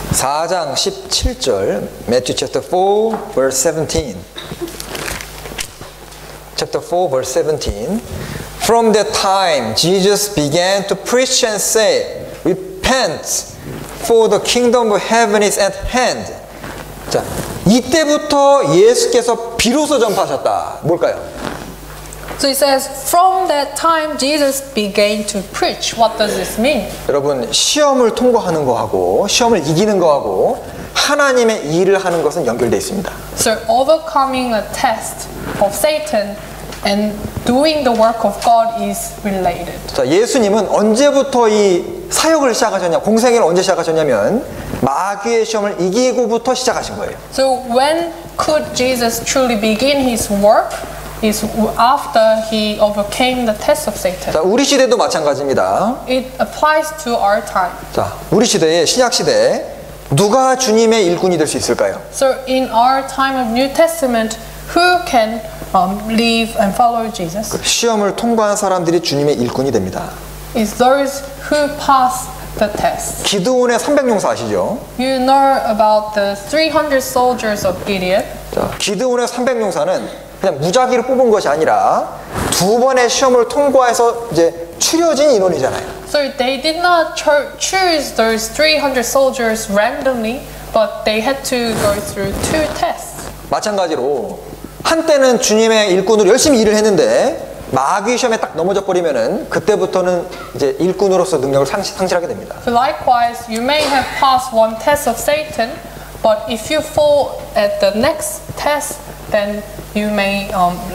4장 17절, Matthew chapter 4 verse 17. Chapter 4 verse 17. From that time Jesus began to preach and say, repent, for the kingdom of heaven is at hand. 자, 이때부터 예수께서 비로소 전파하셨다. 뭘까요? So it says, from that time Jesus began to preach. What does this mean? 여러분, 시험을 통과하는 거하고 시험을 이기는 거하고 하나님의 일을 하는 것은 연결되어 있습니다. So overcoming a test of Satan and doing the work of God is related. 자, 예수님은 언제부터 이 사역을 시작하셨냐, 공생애를 언제 시작하셨냐면 마귀의 시험을 이기고부터 시작하신 거예요. So when could Jesus truly begin his work? Is after he overcame the test of Satan. 자, 우리 시대도 마찬가지입니다. It applies to our time. 자, 우리 시대에 신약 시대에 누가 주님의 일꾼이 될 수 있을까요? So in our time of New Testament, who can live and follow Jesus? 시험을 통과한 사람들이 주님의 일꾼이 됩니다. Is those who pass the test. 기드온의 300용사 아시죠? You know about the 300 soldiers of Gideon. 자, 기드온의 300용사는 그냥 무작위로 뽑은 것이 아니라 두 번의 시험을 통과해서 이제 추려진 인원이잖아요. So they did not choose those 300 soldiers randomly, but they had to go through 2 tests. 마찬가지로 한때는 주님의 일꾼으로 열심히 일을 했는데 마귀 시험에 딱 넘어져 버리면은 그때부터는 이제 일꾼으로서 능력을 상실하게 됩니다. So likewise, you may have passed one test of Satan, but if you fall at the next test, then you may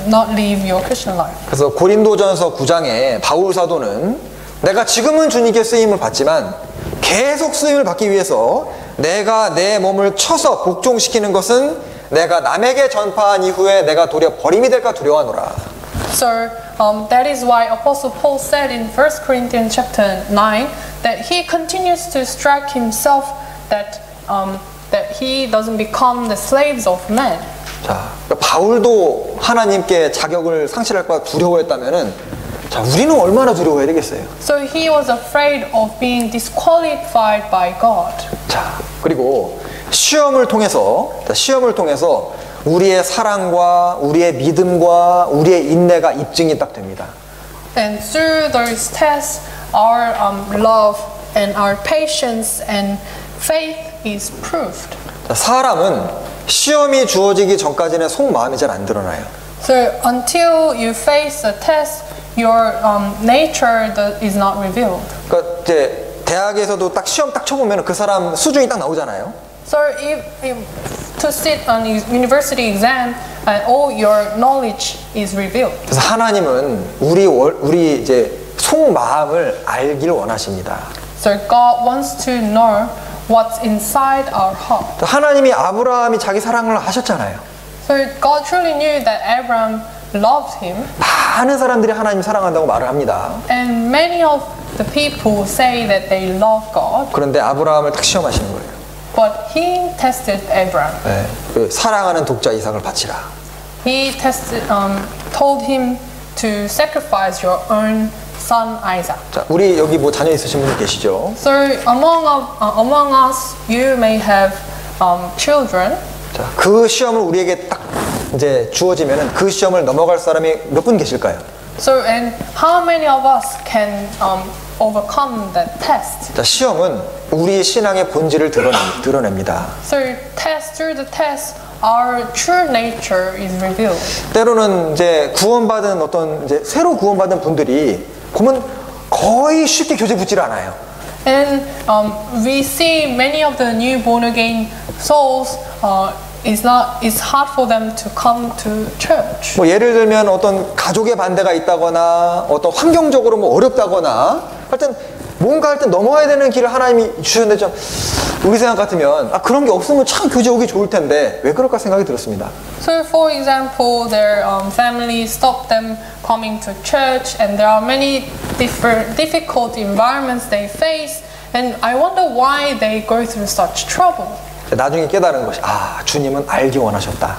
not live your Christian life. 그래서 고린도전서 9장에 바울 사도는 내가 지금은 주님께 쓰임을 받지만 계속 쓰임을 받기 위해서 내가 내 몸을 쳐서 복종시키는 것은 내가 남에게 전파한 이후에 내가 도리어 버림이 될까 두려워하노라. So that is why Apostle Paul said in 1 Corinthians chapter 9 that he continues to strike himself that he doesn't become the slaves of men. 자, 바울도 하나님께 자격을 상실할까 두려워했다면은 자, 우리는 얼마나 두려워해야 되겠어요? So he was afraid of being disqualified by God. 자, 그리고 시험을 통해서 우리의 사랑과 우리의 믿음과 우리의 인내가 입증이 딱 됩니다. And through those tests, our love and our patience and faith is proved. 자, 사람은 시험이 주어지기 전까지는 속마음이 잘 안 드러나요. So until you face a test, your nature is not revealed. 그러니까 이제 대학에서도 딱 시험 딱 쳐보면 그 사람 수준이 딱 나오잖아요. So if to sit on a university exam, and all your knowledge is revealed. 그래서 하나님은 우리 이제 속마음을 알기를 원하십니다. So God wants to know what's inside our heart. 하나님이 아브라함이 자기 사랑을 아셨잖아요. So God truly knew that Abraham loved him. 많은 사람들이 하나님 사랑한다고 말을 합니다. And many of the people say that they love God. 그런데 아브라함을 딱 시험하시는 거예요. But he tested Abraham. 네, 그 사랑하는 독자 이삭을 바치라. He told him to sacrifice your own son Isaac. 자, 우리 여기 뭐 자녀 있으신 분 계시죠? So among us, you may have children. 자, 그 시험을 우리에게 딱 이제 주어지면은 그 시험을 넘어갈 사람이 몇 분 계실까요? So and how many of us can overcome that test? 자, 시험은 우리의 신앙의 본질을 드러냅니다. So through the test, our true nature is revealed. 때로는 이제 구원받은 어떤 이제 새로 구원받은 분들이 보면 거의 쉽게 교제 붙질 않아요. And we see many of the new born again souls. It's hard for them to come to church. 뭐 예를 들면 어떤 가족의 반대가 있다거나 어떤 환경적으로 뭐 어렵다거나 하여튼 뭔가 할 때 넘어야 되는 길을 하나님이 주셨는데 좀 우리 생각 같으면 아 그런 게 없으면 참 교제 오기 좋을 텐데 왜 그럴까 생각이 들었습니다. So for example, their family stopped them coming to church, and there are many difficult environments they face, and I wonder why they go through such trouble. 나중에 깨달은 것이 아 주님은 알기 원하셨다.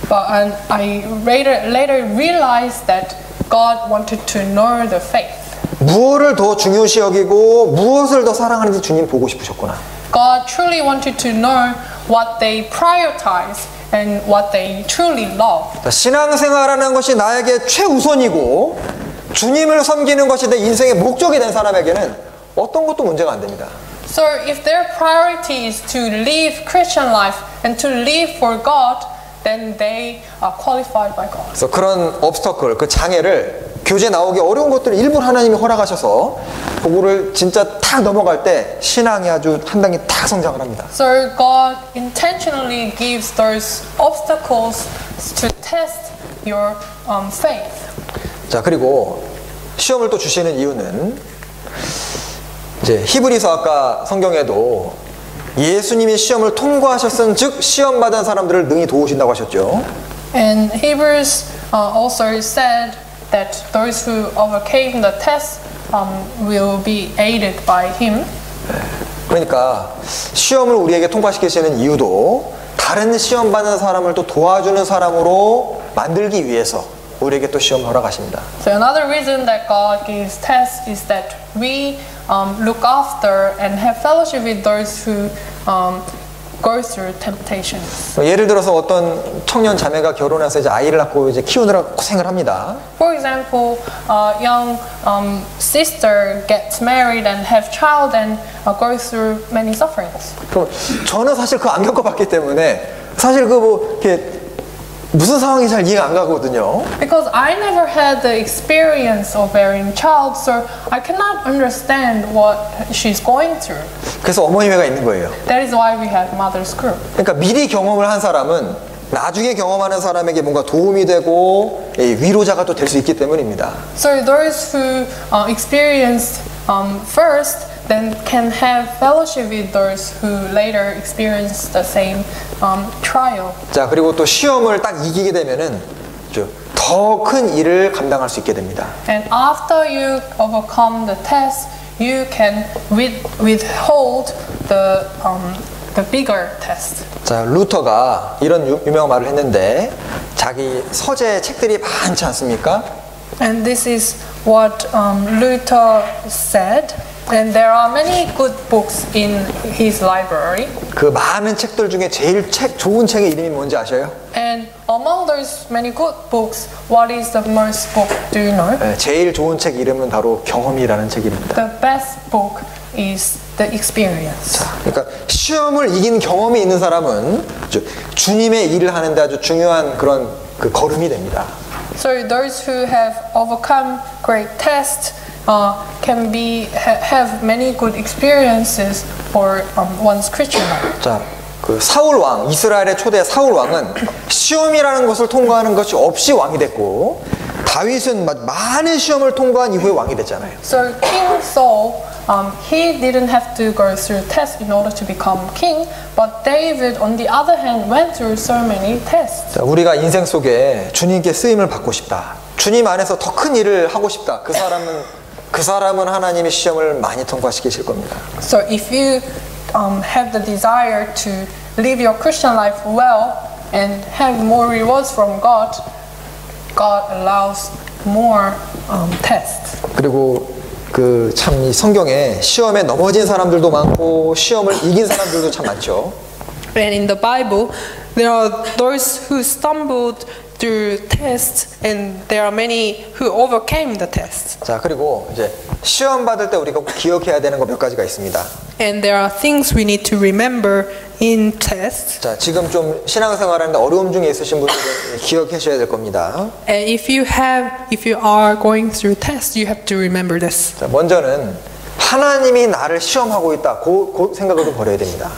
But I later realized that God wanted to know the faith. 무엇을 더 중요시 여기고 무엇을 더 사랑하는지 주님 보고 싶으셨구나. God truly wanted to know what they prioritize and what they truly love. 신앙생활하는 것이 나에게 최우선이고 주님을 섬기는 것이 내 인생의 목적이 된 사람에게는 어떤 것도 문제가 안 됩니다. So if their priority is to live Christian life and to live for God, then they are qualified by God. 그래서 그런 obstacle, 그 장애를 교제 나오기 어려운 것들을 일부 하나님이 허락하셔서 그거를 진짜 탁 넘어갈 때 신앙이 아주 한 단계 탁 성장을 합니다. So God intentionally gives those obstacles to test your faith. 자, 그리고 시험을 또 주시는 이유는 이제 히브리서 아까 성경에도 예수님이 시험을 통과하셨은 즉 시험 받은 사람들을 능히 도우신다고 하셨죠. And Hebrews also said that those who overcame the test will be aided by him. 그러니까 시험을 우리에게 통과시키시는 이유도 다른 시험 받는 사람을 또 도와주는 사람으로 만들기 위해서 우리에게 또 시험을 허락하십니다. So another reason that God gives tests is that we look after and have fellowship with those who go through temptations. 예를 들어서 어떤 청년 자매가 결혼해서 이제 아이를 낳고 이제 키우느라 고생을 합니다. For example, a young sister gets married and have child and goes through many sufferings. 그럼 저는 사실 그거 안 겪어봤기 때문에 사실 그 뭐 이렇게 무슨 상황이 잘 이해가 안 가거든요. Because I never had the experience of bearing child, so I cannot understand what she's going through. 그래서 어머니회가 있는 거예요. That is why we have mother's group. 그러니까 미리 경험을 한 사람은 나중에 경험하는 사람에게 뭔가 도움이 되고 위로자가 또 될 수 있기 때문입니다. So those who experienced first then can have fellowship with those who later experience the same trial. 자, 그리고 또 시험을 딱 이기게 되면은 더 큰 일을 감당할 수 있게 됩니다. And after you overcome the test, you can withhold the bigger test. 자, 루터가 이런 유명한 말을 했는데 자기 서재 책들이 많지 않습니까? And this is what Luther said. And there are many good books in his library. 그 많은 책들 중에 제일 좋은 책의 이름이 뭔지 아셔요? And among those many good books, what is the most book? Do you know? 네, 제일 좋은 책 이름은 바로 경험이라는 책 이름입니다. The best book is The Experience. 자, 그러니까 시험을 이긴 경험이 있는 사람은 주님의 일을 하는데 아주 중요한 그런 그 걸음이 됩니다. So those who have overcome great tests can have many good experiences for one's Christian life. 자, 그 사울 왕, 이스라엘의 초대 사울 왕은 시험이라는 것을 통과하는 것이 없이 왕이 됐고, 다윗은 많은 시험을 통과한 이후에 왕이 됐잖아요. So King Saul, he didn't have to go through tests in order to become king, but David, on the other hand, went through so many tests. 자, 우리가 인생 속에 주님께 쓰임을 받고 싶다. 주님 안에서 더 큰 일을 하고 싶다. 그 사람은 하나님이 시험을 많이 통과시키실 겁니다. So if you have the desire to live your Christian life well and have more rewards from God, God allows more tests. 그리고 그 참 이 성경에 시험에 넘어진 사람들도 많고 시험을 이긴 사람들도 참 많죠. And in the Bible, there are those who stumbled through tests, and there are many who overcame the tests. 자, 그리고 이제 시험 받을 때 우리가 꼭 기억해야 되는 거 몇 가지가 있습니다. And there are things we need to remember in tests. 자, 지금 좀 신앙생활하는데 어려움 중에 있으신 분들은 기억하셔야 될 겁니다. And if you are going through tests, you have to remember this. 자, 먼저는 하나님이 나를 시험하고 있다. 그 생각을 좀 버려야 됩니다.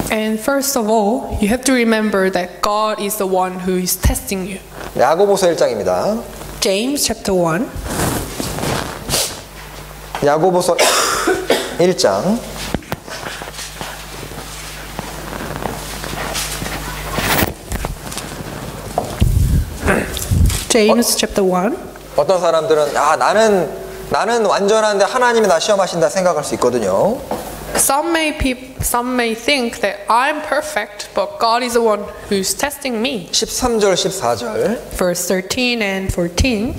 And first of all, you have to remember that God is the one who is testing you. 야고보서 1장입니다. James chapter 1. 야고보서 1장 James chapter 1. 어떤 사람들은 나는 완전한데 하나님이 나 시험하신다 생각할 수 있거든요. Some may think that I'm perfect, but God is the one who's testing me. 13절 14절 Verse 13 and 14.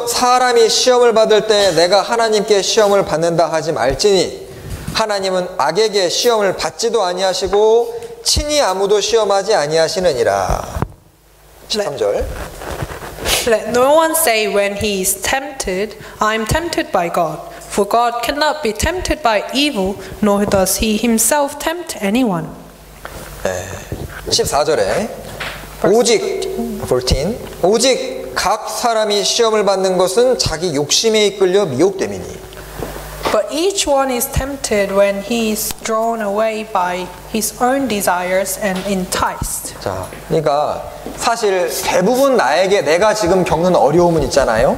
사람이 시험을 받을 때 내가 하나님께 시험을 받는다 하지 말지니 하나님은 악에게 시험을 받지도 아니하시고 친히 아무도 시험하지 아니하시느니라. 13절 Let no one say when he is tempted, I am tempted by God. For God cannot be tempted by evil, nor does he himself tempt anyone. 14절에 오직 각 사람이 시험을 받는 것은 자기 욕심에 이끌려 미혹됨이니. But each one is tempted when he is drawn away by his own desires and enticed. 자, 그러니까 사실 대부분 내가 지금 겪는 어려움은 있잖아요.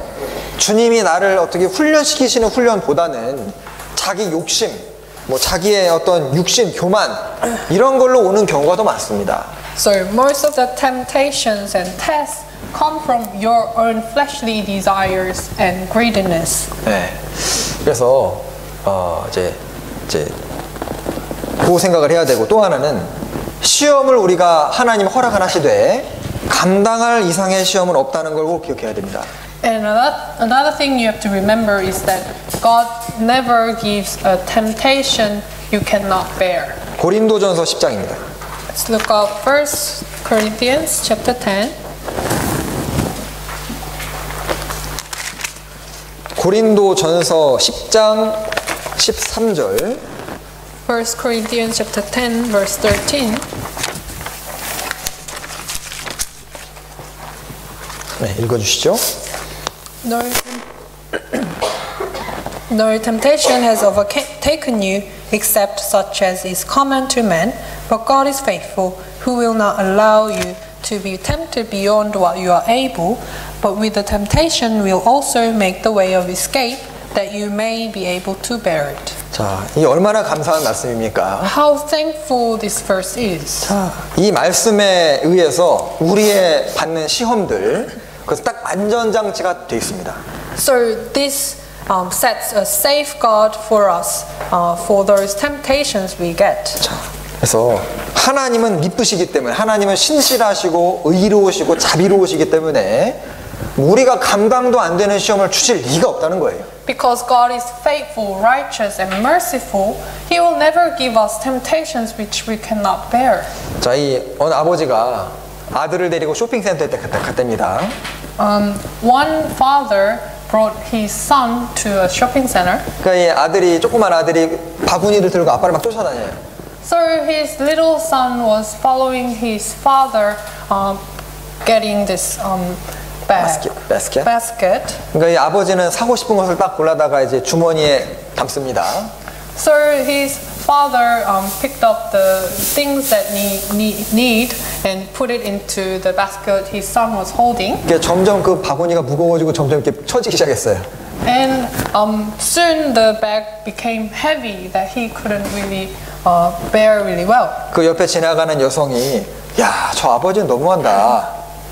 주님이 나를 어떻게 훈련시키시는 훈련보다는 자기 욕심, 자기의 어떤 육신, 교만 이런 걸로 오는 경우가 더 많습니다. So most of the temptations and tests come from your own fleshly desires and greediness. 네. 그래서 이제 그 생각을 해야 되고, 또 하나는 시험을 우리가 하나님 허락 안 하시되 감당할 이상의 시험은 없다는 걸 꼭 기억해야 됩니다. And another thing you have to remember is that God never gives a temptation you cannot bear. 고린도전서 10장입니다. Let's look up 1 Corinthians chapter 10. 고린도전서 10장 13절 1 Corinthians chapter 10 verse 13. 네, 읽어주시죠. No temptation has overtaken you except such as is common to man, but God is faithful, who will not allow you to be tempted beyond what you are able, but with the temptation will also make the way of escape, that you may be able to bear it. 자, 이 얼마나 감사한 말씀입니까? How thankful this verse is. 자, 이 말씀에 의해서 우리의 받는 시험들, 그래서 딱 안전장치가 되어 있습니다. So this sets a safeguard for us for those temptations we get. 자, 그래서 하나님은 미쁘시기 때문에, 하나님은 신실하시고 의로우시고 자비로우시기 때문에 우리가 감당도 안 되는 시험을 주실 리가 없다는 거예요. Because God is faithful, righteous, and merciful, He will never give us temptations which we cannot bear. 자, 이 어느 아버지가 아들을 데리고 쇼핑센터에 갔답니다. One father brought his son to a shopping center. 그러니까 이 조그만 아들이 바구니를 들고 아빠를 막 쫓아다녀요. So his little son was following his father, getting this basket. 그러니까 이 아버지는 사고 싶은 것을 딱 골라다가 이제 주머니에 담습니다. So his father picked up the things that need and put it into the basket his son was holding. 이게 점점 그 바구니가 무거워지고 점점 이렇게 처지기 시작했어요. And soon the bag became heavy that he couldn't really bear really well. 그 옆에 지나가는 여성이 야, 저 아버지는 너무한다.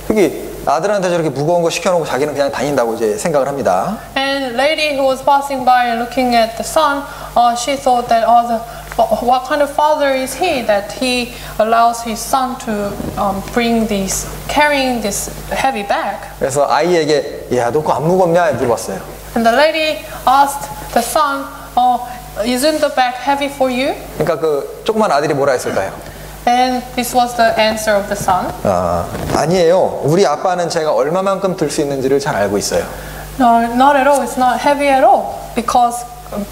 여기 아들한테 저렇게 무거운 거 시켜놓고 자기는 그냥 다닌다고 이제 생각을 합니다. And lady who was passing by and looking at the son, she thought that what kind of father is he that he allows his son to carrying this heavy bag? 그래서 아이에게 야, 너 그거 안 무겁냐? 물어봤어요. And the lady asked the son, isn't the bag heavy for you? 그러니까 그 조그만 아들이 뭐라 했을까요? And this was the answer of the son. 아니에요. 우리 아빠는 제가 얼마만큼 들 수 있는지를 잘 알고 있어요. No, not at all. It's not heavy at all because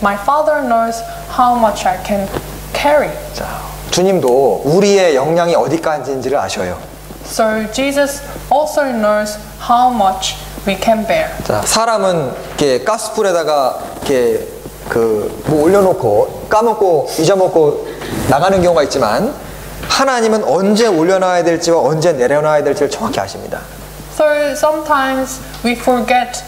my father knows how much I can carry. 자, 주님도 우리의 역량이 어디까지인지를 아셔요. So Jesus also knows how much we can bear. 자, 사람은 이렇게 가스불에다가 이렇게 뭐 올려놓고 까먹고 잊어먹고 나가는 경우가 있지만 하나님은 언제 올려놔야 될지와 언제 내려놔야 될지를 정확히 아십니다. So sometimes we forget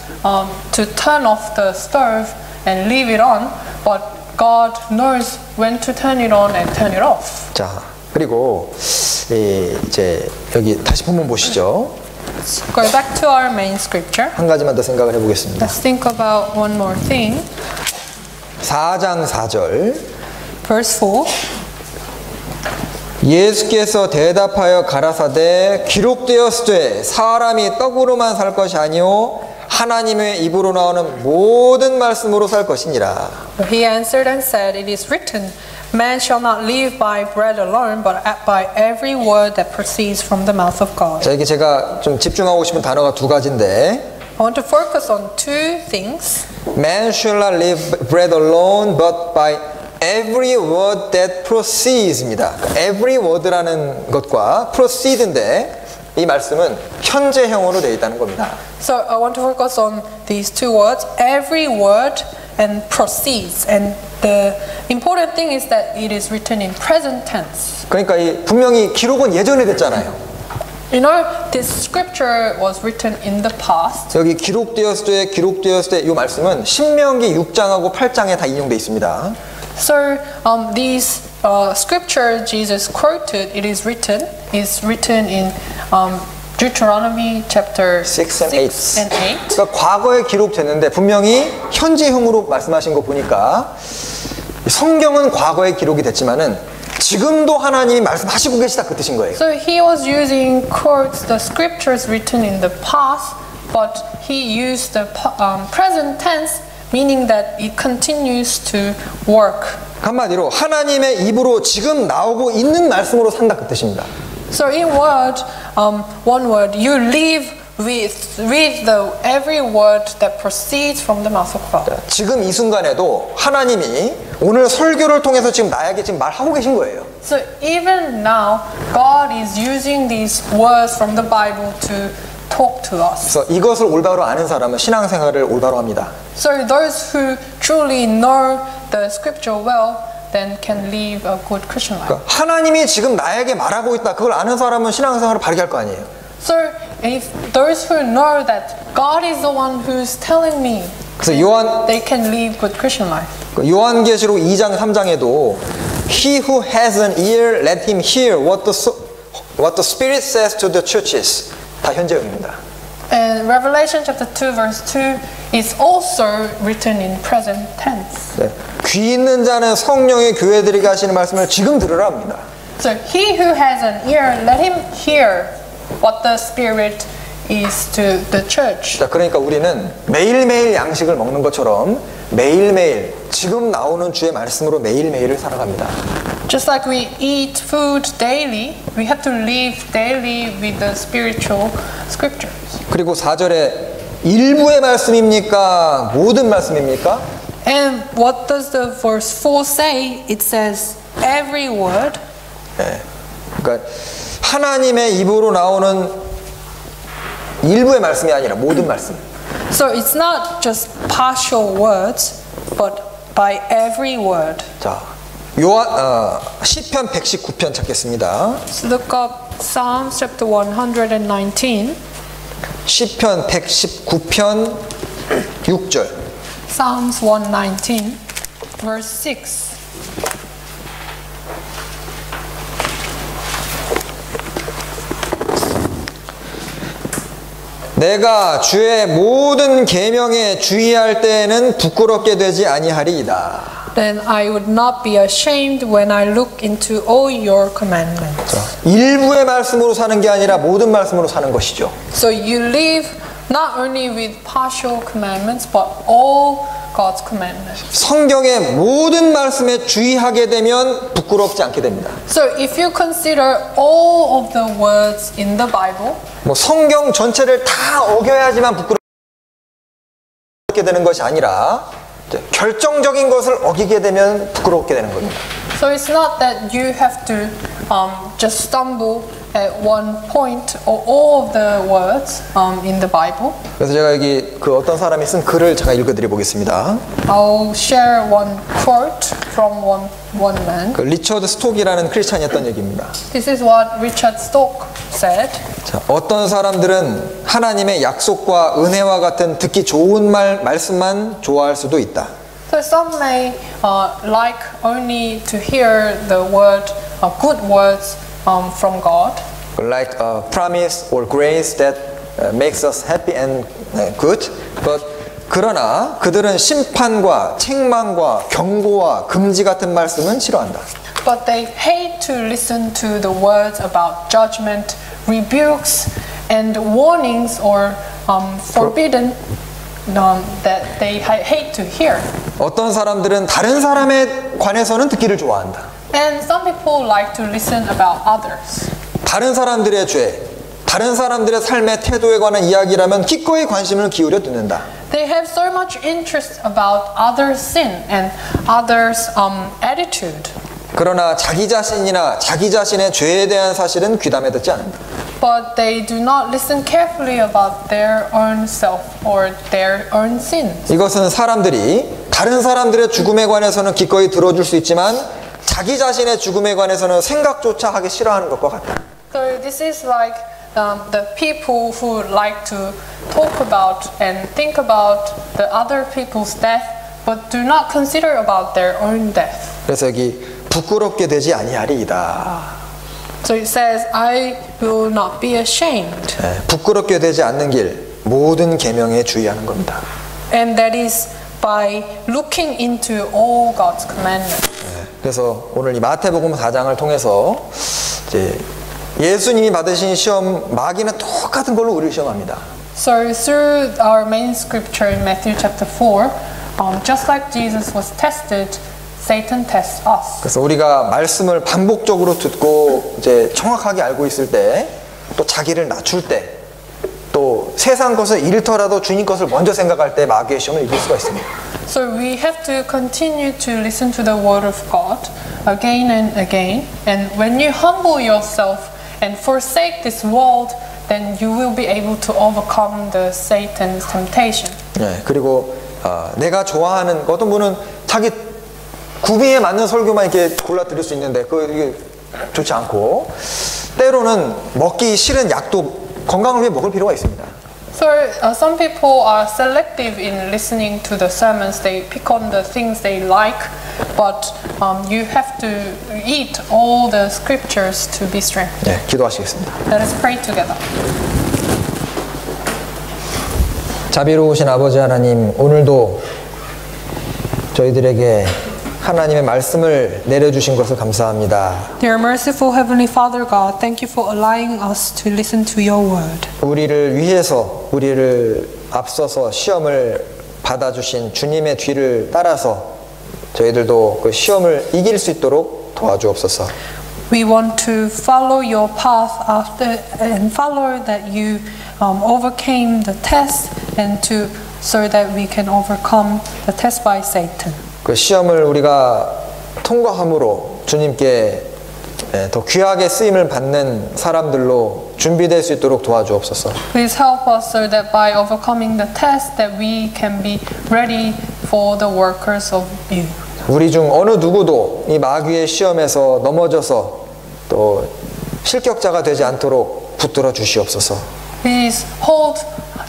to turn off the stove and leave it on, but God knows when to turn it on and turn it off. 자, 그리고 이제 여기 다시 본문 보시죠. Go back to our main scripture. 한 가지만 더 생각을 해보겠습니다. Let's think about one more thing. 4장 4절. Verse 4. 예수께서 대답하여 가라사대 기록되었으되 사람이 떡으로만 살 것이 아니요 하나님의 입으로 나오는 모든 말씀으로 살 것이니라. He answered and said, It is written, Man shall not live by bread alone, but by every word that proceeds from the mouth of God. 자, 이게 제가 좀 집중하고 싶은 단어가 두 가지인데 I want to focus on two things. Man shall not live by bread alone, but by every word that proceeds입니다. every word라는 것과 proceed인데 이 말씀은 현재형으로 되어 있다는 겁니다. So I want to focus on these two words, every word and proceeds. And the important thing is that it is written in present tense. 그러니까 분명히 기록은 예전에 됐잖아요. You know, this scripture was written in the past. 여기 기록되었을 때 이 말씀은 신명기 6장하고 8장에 다 인용되어 있습니다. So these scripture Jesus quoted, it is written in Deuteronomy chapter 6 and 8. and 8. 그러니까 과거에 기록됐는데 분명히 현재형으로 말씀하신 거 보니까 성경은 과거에 기록이 됐지만은 지금도 하나님이 말씀하시고 계시다 그 뜻인 거예요. So he was using quotes the scriptures written in the past, but he used the present tense, meaning that it continues to work. 한마디로 하나님의 입으로 지금 나오고 있는 말씀으로 산다 그 뜻입니다. So in one word, you live with every word that proceeds from the mouth of God. 지금 이 순간에도 하나님이 오늘 설교를 통해서 지금 나에게 지금 말하고 계신 거예요. So even now, God is using these words from the Bible to talk to us. 그래서 이것을 올바로 아는 사람은 신앙생활을 올바로 합니다. So those who truly know the scripture well, then can live a good Christian life. 그러니까 하나님이 지금 나에게 말하고 있다. 그걸 아는 사람은 신앙생활을 바르게 할 거 아니에요. So if those who know that God is the one who's telling me, 그래서 they can live good Christian life. 요한계시록 2장 3장에도 He who has an ear, let him hear what the Spirit says to the churches. 다 현재형입니다. And Revelation chapter 2 verse 2 is also written in present tense. 네. 귀 있는 자는 성령의 교회들에게 하시는 말씀을 지금 들으라 합니다. So he who has an ear, let him hear what the Spirit is to the church. 자, 그러니까 우리는 매일매일 양식을 먹는 것처럼 매일매일 지금 나오는 주의 말씀으로 매일매일을 살아갑니다. Just like we eat food daily, we have to live daily with the spiritual scriptures. 그리고 4절에 일부의 말씀입니까? 모든 말씀입니까? And what does the verse 4 say? It says every word. 네. 그러니까 하나님의 입으로 나오는 일부의 말씀이 아니라 모든 말씀. So it's not just partial words, but by every word. 자, 시편 119편 찾겠습니다. Let's look up Psalms chapter 119. 시편 119편 6절. Psalms 119, verse 6. 내가 주의 모든 계명에 주의할 때에는 부끄럽게 되지 아니하리이다. Then I would not be ashamed when I look into all your commandments. 일부의 말씀으로 사는 게 아니라 모든 말씀으로 사는 것이죠. So you live not only with partial commandments, but all God's commandments. 성경의 모든 말씀에 주의하게 되면 부끄럽지 않게 됩니다. So if you consider all of the words in the Bible, 뭐 성경 전체를 다 어겨야지만 부끄럽게 되는 것이 아니라 결정적인 것을 어기게 되면 부끄럽게 되는 겁니다. so it's not that you have to just stumble at one point or all of the words in the Bible. 그래서 제가 여기 그 어떤 사람이 쓴 글을 제가 읽어드려 보겠습니다. I'll share one quote from one man. 그 리처드 스톡이라는 크리스찬이 했던 얘기입니다. This is what Richard Stock said. 자, 어떤 사람들은 하나님의 약속과 은혜와 같은 듣기 좋은 말씀만 좋아할 수도 있다. So some may like only to hear the word, good words from God. Like a promise or grace that makes us happy and good. But 그러나 그들은 심판과 책망과 경고와 금지 같은 말씀은 싫어한다. But they hate to listen to the words about judgment, rebukes, and warnings or forbidden that they hate to hear. 어떤 사람들은 다른 사람에 관해서는 듣기를 좋아한다. And some people like to listen about others. 다른 사람들의 죄, 다른 사람들의 삶의 태도에 관한 이야기라면 기꺼이 관심을 기울여 듣는다. They have so much interest about others' sin and others' attitude. 그러나 자기 자신이나 자기 자신의 죄에 대한 사실은 귀담아 듣지 않는다. But they do not listen carefully about their own self or their own sins. 이것은 사람들이 다른 사람들의 죽음에 관해서는 기꺼이 들어줄 수 있지만 자기 자신의 죽음에 관해서는 생각조차 하기 싫어하는 것과 같다. So this is like the people who like to talk about and think about the other people's death, but do not consider about their own death. 그래서 여기 부끄럽게 되지 아니하리이다. So it says, I will not be ashamed. 부끄럽게 되지 않는 길, 모든 계명에 주의하는 겁니다. And that is by looking into all God's commandments. 그래서 오늘 이 마태복음 4장을 통해서 이제 예수님이 받으신 시험 마귀는 똑같은 걸로 우리를 시험합니다. So through our main scripture in Matthew chapter 4, just like Jesus was tested, Satan tests us. 그래서 우리가 말씀을 반복적으로 듣고 이제 정확하게 알고 있을 때, 또 자기를 낮출 때, 또 세상 것을 잃더라도 주님 것을 먼저 생각할 때 마귀의 시험을 이길 수가 있습니다. So we have to continue to listen to the word of God again and again. And when you humble yourself and forsake this world, then you will be able to overcome the Satan's temptation. 그리고 내가 좋아하는 어떤 분은 자기 구비에 맞는 설교만 이렇게 골라 들을 수 있는데 이게 좋지 않고 때로는 먹기 싫은 약도 건강을 위해 먹을 필요가 있습니다. So some people are selective in listening to the sermons. They pick on the things they like, but you have to eat all the scriptures to be strengthened. 네, 기도하시겠습니다. Let us pray together. 자비로우신 아버지 하나님, 오늘도 저희들에게 하나님의 말씀을 내려주신 것을 감사합니다. Dear merciful Heavenly Father God, thank you for allowing us to listen to your word. 우리를 위해서, 우리를 앞서서 시험을 받아주신 주님의 뒤를 따라서 저희들도 그 시험을 이길 수 있도록 도와주옵소서. We want to follow your path after and follow that you overcame the test and so that we can overcome the test by Satan. 그 시험을 우리가 통과함으로 주님께 더 귀하게 쓰임을 받는 사람들로 준비될 수 있도록 도와주옵소서. Please help us so that by overcoming the test that we can be ready for the workers of you. 우리 중 어느 누구도 이 마귀의 시험에서 넘어져서 또 실격자가 되지 않도록 붙들어 주시옵소서. Please hold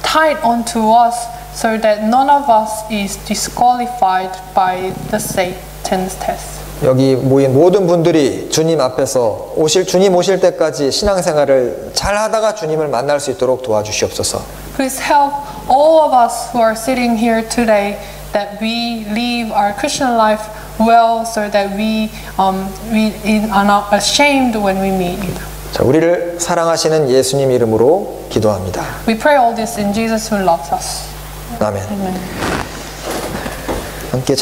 tight onto us so that none of us is disqualified by the Satan's test. 여기 모인 모든 분들이 주님 앞에서 주님 오실 때까지 신앙생활을 잘 하다가 주님을 만날 수 있도록 도와주시옵소서. Please help all of us who are sitting here today that we live our Christian life well so that we are not ashamed when we meet you. 자, 우리를 사랑하시는 예수님 이름으로 기도합니다. We pray all this in Jesus who loves us. 아멘. Amen. 함께